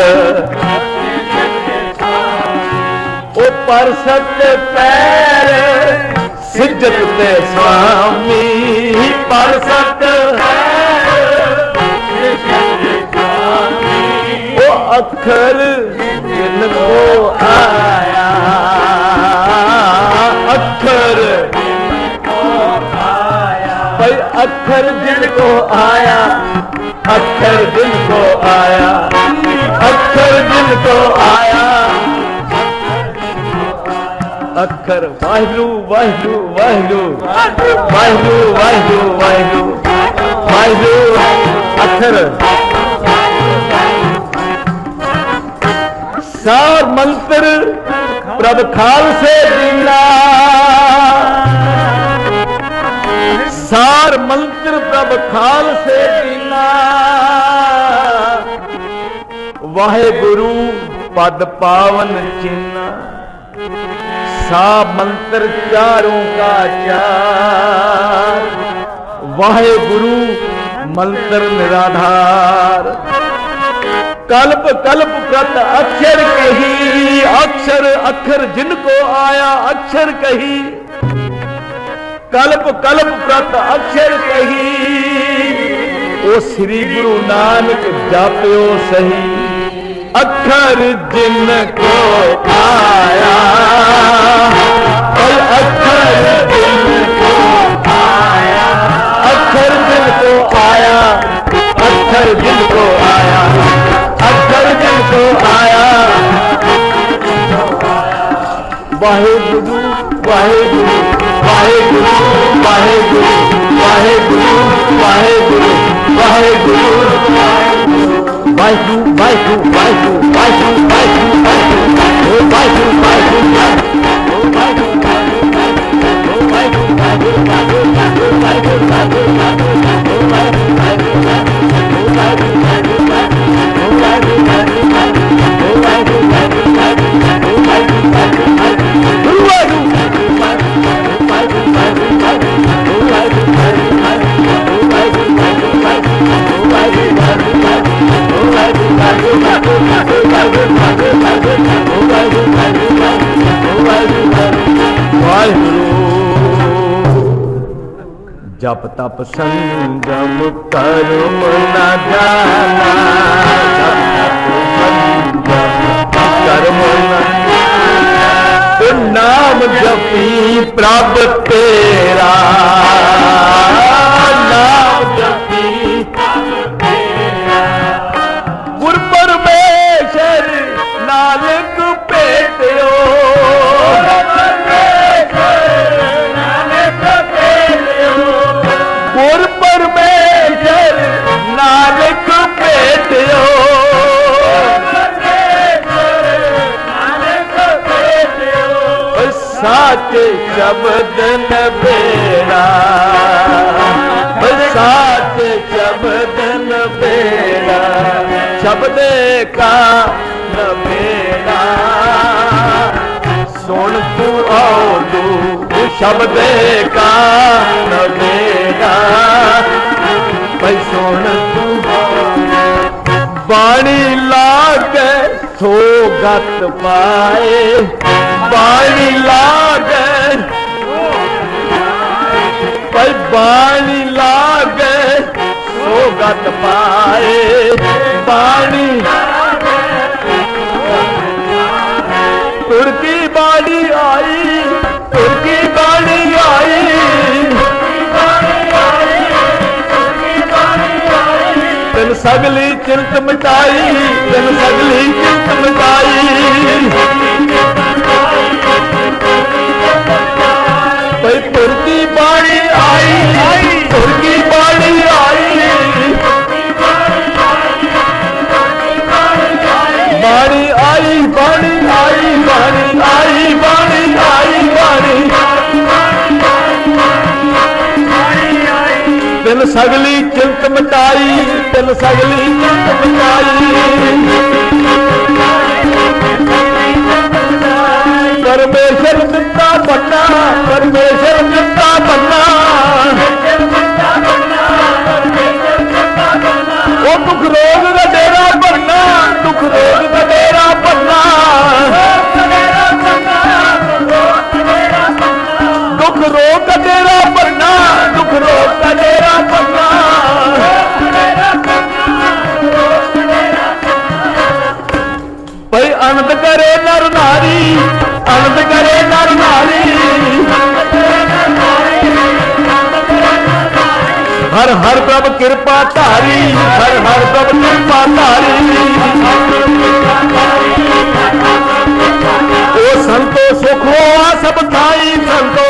S2: ओ पर सत पैर सिजत ते स्वामी पर सत ओ अखर जिनको आया अखर भाई अखर जिनको आया अखर जिनको आया अखर जिनको आया अखर वाहिगुरु वाहिगुरु वाहिगुरु वाहिगुरु वाहिगुरु वाहिगुरु वाहिगुरु अखर सार मंत्र प्रभ खालसे दीना सार मंत्र प्रभ खालसे दीना वाहेगुरु पद पावन चिन्ना सा मंत्र चारों का चार वाहेगुरु मंत्र निराधार कल्प कल्प प्रत अक्षर कही अक्षर अक्षर जिनको आया अक्षर कही कल्प कल्प प्रत अक्षर कही ओ श्री गुरु नानक जाप्यो सही अक्षर जिनको आया अक्षर जिनको आया अक्षर जिनको आया अक्षर जिनको आया अक्षर जिनको आया वाहेगुरु वाहेगुरु वाहेगुरु वाहेगुरु वाहेगुरु वाहेगुरु वाहेगुरु वाहेगुरु वाहेगुरु वाहेगुरु वाहेगुरु वाहेगुरु जप तप संगम कर्म न जाना जप तप संगम कर्म न नाम जपी प्रभ तेरा नाम जपी गुर परमेश्वर नानक भेटियो गुर परमेश्वर नानक भेटियो साचे शब्द न बेड़ा साचे शब्द न बेड़ा शब्द का न बेड़ा सुन तू आओ तू शब्द का न बेड़ा भाई सुन तू बाणी लाग सो गत पाए बाणी लाग भाई बाणी लाग सो गत पाए बाणी तुर्की बाणी आई तुर्की बाणी आई तेन सगली चिंत मिटाई तेन सगली चिंत मिटाई भाई तुर्की बाणी आई तुर्की बाणी आई बाणी आई बाणी आई बाणी आई बाणी आई बाणी तेन सगली चिंत मिटाई तेन सगली चिंत मिटाई परमेश्वर दिता बनना परमेश्वर दिता बनना आनंद करे नर नारी, आनंद करे नर नारी। हर हर प्रभ कृपा धारी, हर हर प्रभ कृपा धारी। ओ संतो सुख हो सब थाई, संतो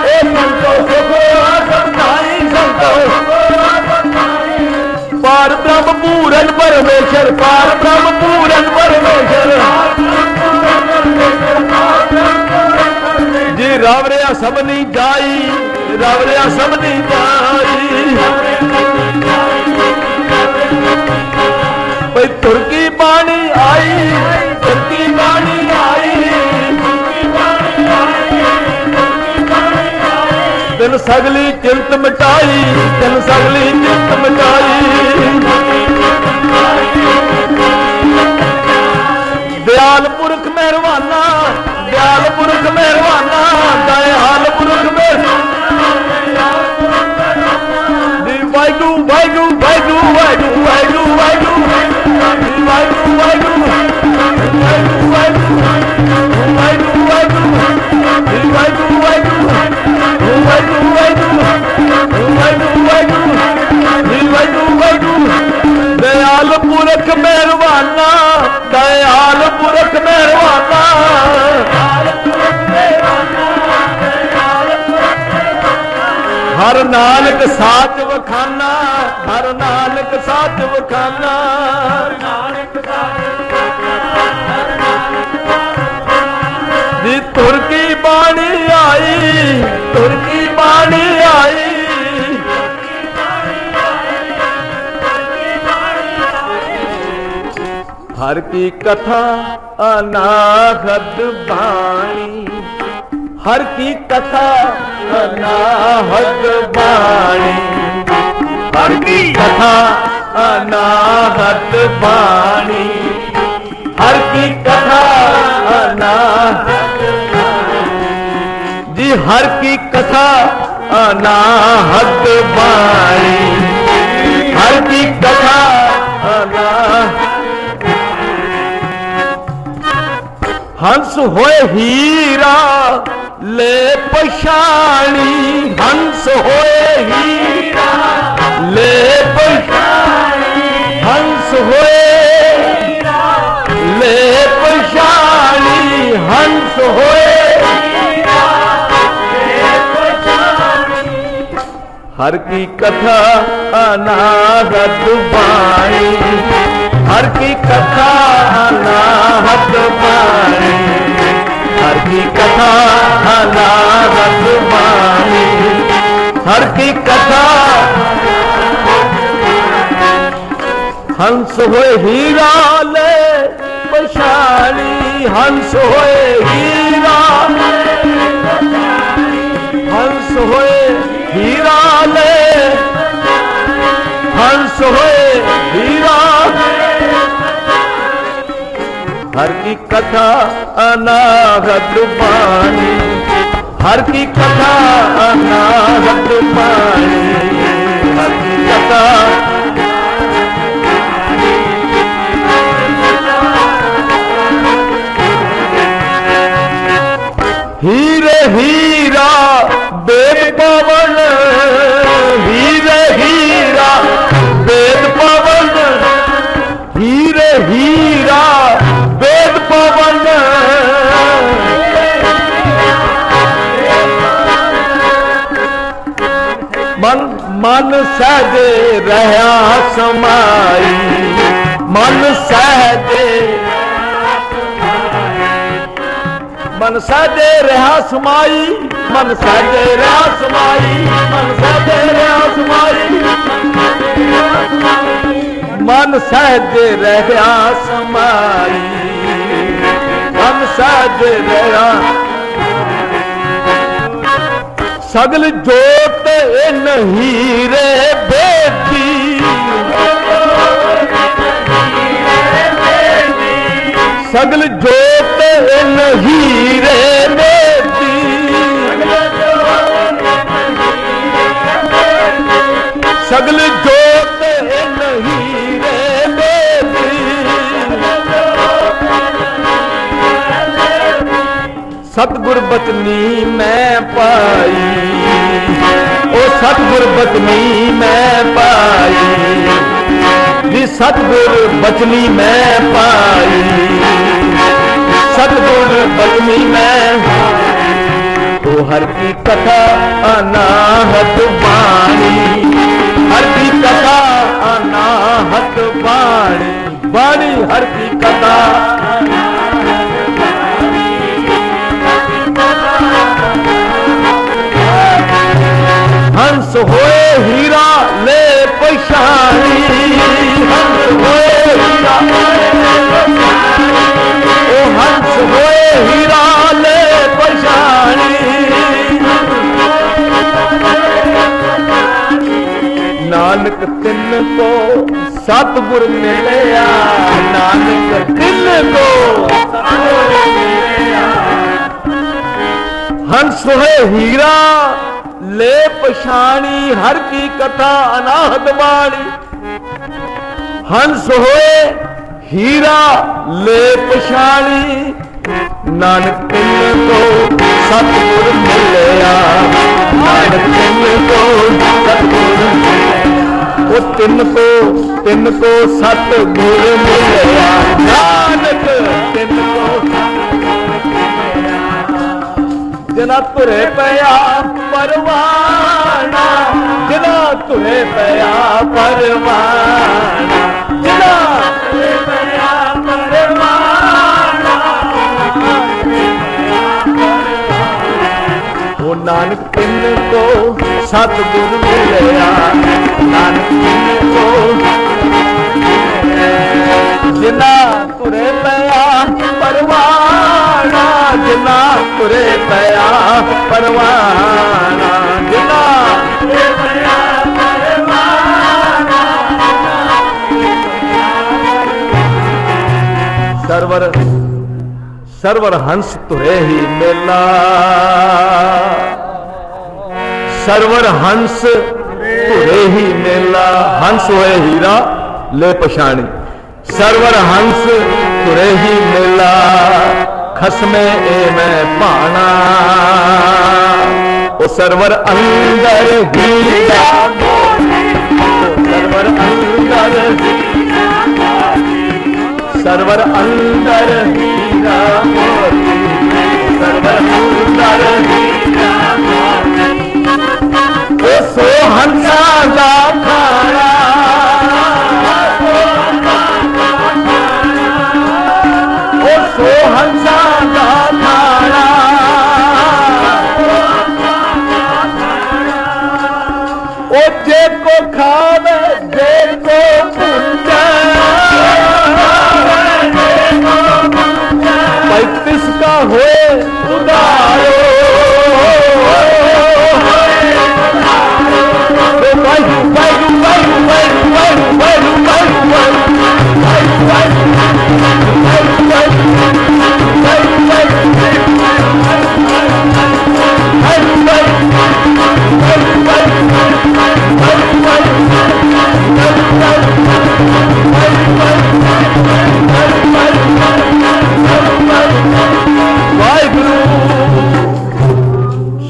S2: ए संतो सुख हो सब थाई, संतो। पार ब्रह्म पूरन परमेश्वर, पार ब्रह्म पूरन परमेश्वर। जी रावरिया सबनी जाई, रावरिया सबनी जाई। भाई तुर्की बाणी आई, तुर्की बाणी आई। तिन सगली चिंत मिटाई, तिन सगली चिंत मिटाई। दयाल पुरख मेहरबाना, दयाल पुरख मेहरबाना, दयाल पुरख मेहरबाना। वाहिगुरू वाहिगुरू वाहिगुरू वाहिगुरू वाहिगुरू वाहिगुरू वाहिगुरू वाहिगुरू वाहिगुरू वाहिगुरू वाहिगुरू वाहिगुरू। दयाल पुरख मेहरबाना, दयाल पुरख मेहरबाना। हर नानक साच वखाना, हर नानक साच वखाना। जी तुर्की बाणी आई, तुर्की बाणी आई। हर की कथा अनाहत बाणी, हर की कथा अनाहत बाणी। हर की कथा अनाहत बाणी, हर की कथा अनाहत जी। हर की कथा अनाहत बाणी, हर की कथा अनाहत। हंस होए हीरा ले पछाणी, हंस होए हीरा ले पछाणी। हंस होए हीरा ले पछाणी, हंस होए हीरा ले पछाणी। हर की कथा अनाहत बाणी, हर की कथा अनाहत बाणी। हर की कथा अनाहत बाणी, हर की कथा। हंस होए हीरा ले पछाणी, हंस होए हीरा। हंस होए हीरा ले, हंस होए हीरा। हर की कथा अनाहत बाणी, हर की कथा अनाहत बाणी। हर की कथा हीरे हीरा वेद पवन, हीरे हीरा वेद पवन। हीरे हीरा वेद पवन। मन मन सहजे रहा समाई, मन सहजे मन सहजे रहा समाई, मन सहजे रहा समाई, मन सहजे रहा समाई। मन सहजे रहा समाई, मन सहजे रहा। सगल जोत नहीं रे बेटी, सगल जोत नहीं रे बेटी। सगल जोत नहीं रे बेटी। सतगुर बचनी मैं पाई, ओ सतगुर बचनी मैं पाई, जी सतगुर बचनी मैं पाई, सतगुर बचनी मैं। तो हर की कथा अनाहत बाणी, हर की कथा अनाहत बाणी, बाणी हर की कथा। हंस होए हीरा ले पछाणी, हंस होए हीरा, ओ हंस होए हीरा ले पछाणी। नानक तिन को सतगुर मिलया, नानक तिन को हंस होए हीरा ले पछाणी, हर की कथा अनाहत बाणी। हंस होए हीरा ले पछाणी, नानक तिन को सतगुर मिलया, नानक तिन को सतगुर मिलया, वो तिन को सतगुर मिलया, नानक तिन को। जिना तुरे पया परवाना, जिना तुरे पया परवाना, जिना तुरे पया परवाना, वो नानक तिन को सतगुर मिलया, नानक तिन को। जिना तुरे पया परवाना, जिना तुरे पया परवाना, जिना तुरे पया परवाना। सरवर सरवर हंस तुरे ही मेला, सरवर हंस तुरे ही मेला, हंस होए हीरा ले पछाणी, सरवर हंस तुरे ही मेला, खसमे ए मैं पाना, ओ सरवर अंदर हीरा, सरवर अंदर, सरवर अंदर हीरा मोती, सरवर अंदर हीरा मोती, ओ सो हंसा दा खाना, ओ सो हंसा दा खाना, ओ जे को खावे जे को पूजा, किसका होए उदारो,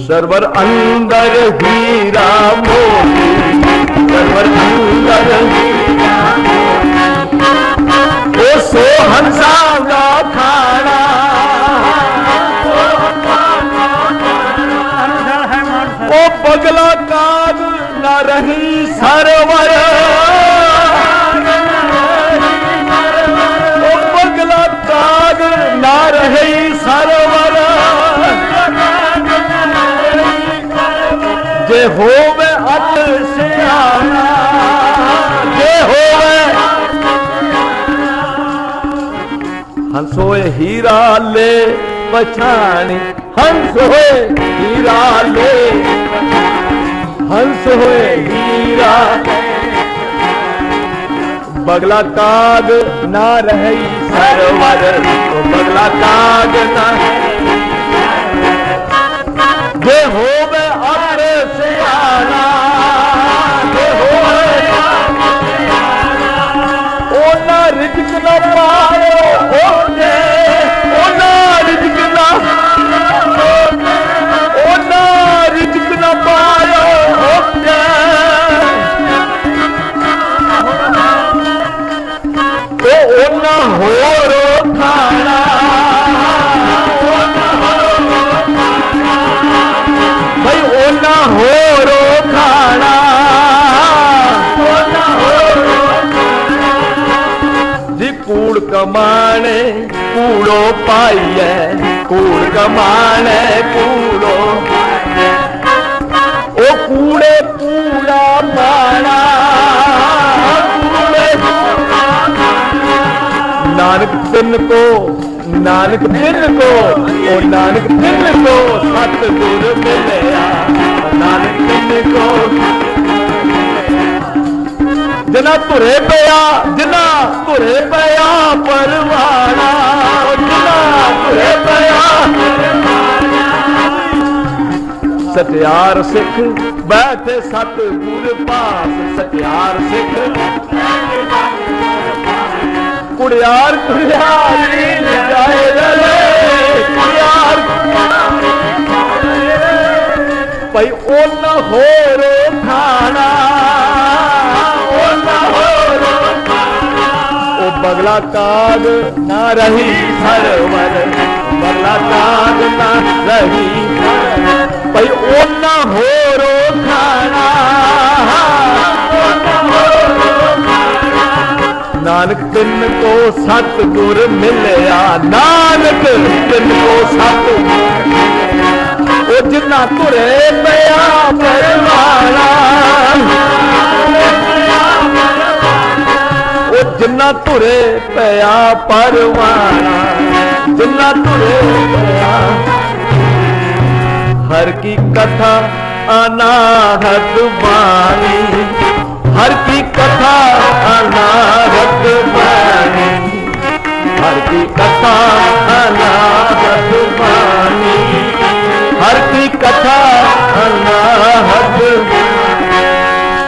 S2: सरवर अंदर हीरा मोती, सरवर अंदर हीरा मोती, ओ सो हंसा दा खाना, ओ पगला काग न रही सरवर, ओ पगला काग न रही सरवर, जे होवे अत सियाना, जे होवे हंस होए हीरा ले पछाणी, हंस होए हीरा ले, हंस होए हीरा, बगला काग ना रही सरवर, तो बगला काग ना, जे होवे अत सियाना, जे होवे ओ ना रिज़्क़ न पायो, ओ ना रिज़्क़ न कमाने कूड़ो पाइए, कूड़ कमाने कूड़ो ओ कूड़े कूड़ा माना, नानक तिन को, नानक तिन को, ओ नानक तिन को सतगुर मिलया, नानक तिन को जिना धुरे पिया, जिना धुरे पिया परवाना, जिना धुरे पिया सत्यार सिख बैठे सतगुर पास, सत्यार सिख कुड़ियार कुड़ियारी जाए रले, कुड़ियार भाई ओ न हो रो खाना, ओ न हो रो ओ बगला काग ना रही सरवर, बगला काग ना रही भाई ओ न हो रो खाना, नानक तिन को सतगुर मिलया, नानक तिन को सतगुर ओ जिन्ना धुरे पिया परवाना, ओ जिन्ना धुरे पिया परवाना, जिन्ना धुरे पिया हर की कथा अनाहत बानी, हर की कथा अनाहत बानी, हर की कथा अनाहत बानी, हर की कथा अनाहत।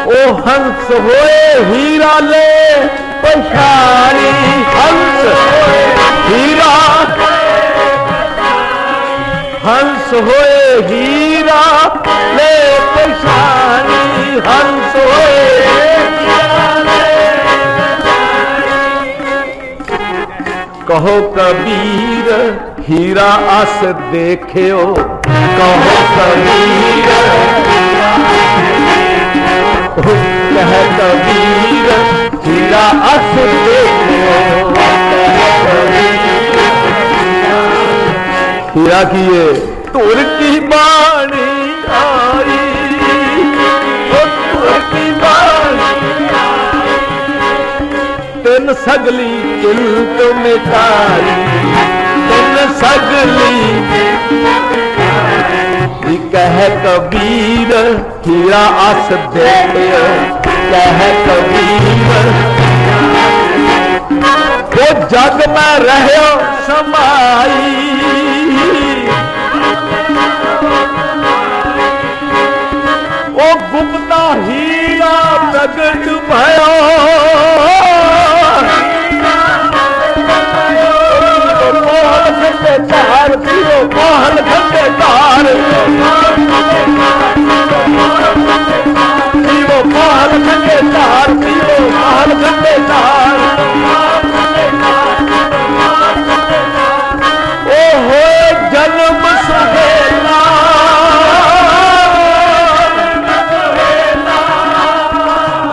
S2: ओ हंस होए हीरा ले पछाड़ी, हंस हीरा, हंस होए हीरा ले पछाड़ी, हंस होए कहो कबीर हीरा अस देखियो, कहो कबीर कह कबीर हीरा अस देखियो, हीरा किए तुर की बाणी आई, तुर की बाणी तिन सगली चिंत मिटाई, तिन सगली कह कबीर हीरा अस देखियो, कह कबीर वो जग में रहो समाई, ओ गुप्ता हीरा प्रगट भयो, मोहन खंडे तार पियो, मोहन खंडे तार पियो, मोहन खंडे तार पियो, मोहन खंडे तार ओ हो जन्म सुहेला,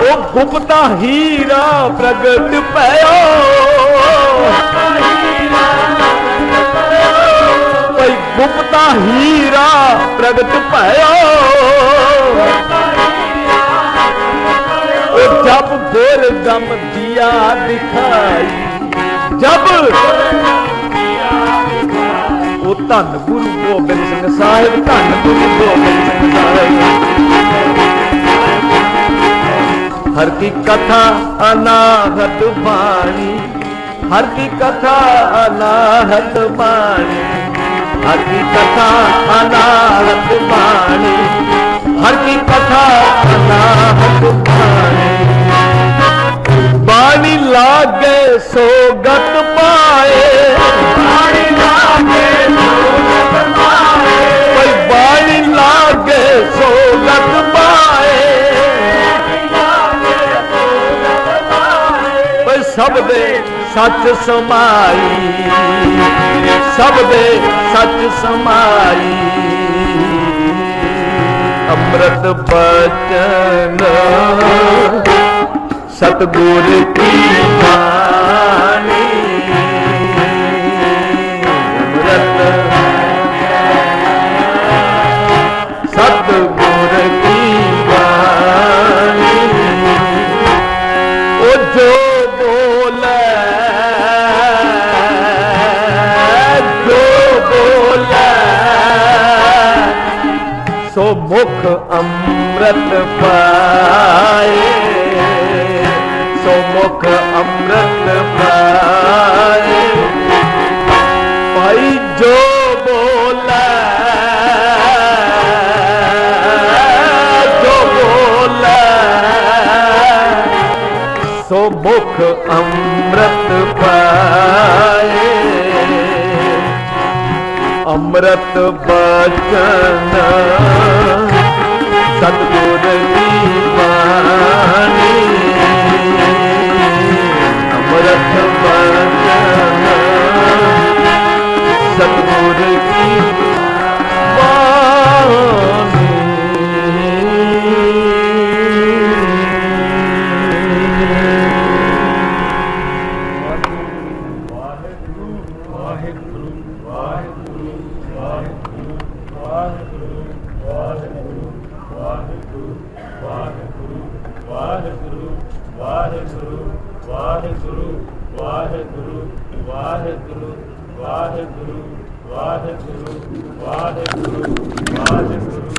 S2: ओ गुप्ता हीरा प्रगट भयो, गुप्ता हीरा प्रगट भयो, जब गोर गम दिया दिखाई, जब वो धन गुरु गोबिंद सिंह साहिब, धन गुरु गोबिंद सिंह साहिब हर की कथा अनाहत बाणी, हर की कथा अनाहत बाणी, हर की कथा अनाहत बाणी, हर की कथा अनाहत बाणी, बाणी लागे सोगत पाए, बाणी लागे सोगत पाए, कोई बाणी लागे सोगत पाए, कोई सब दे सच समाई, सब दे सच समाई, अमृत बचन सतगुर की बानी। जो बोले सो मुख अमृत पाए, सो मुख अमृत पाए। भाई जो बोले सो मुख अमृत पाए। अमृत बचन सतगुर की बानी, अमृत बचन सतगुर की बानी।
S3: वाहिगुरु वाहिगुरु वाहिगुरु वाहिगुरु वाहिगुरु वाहिगुरु।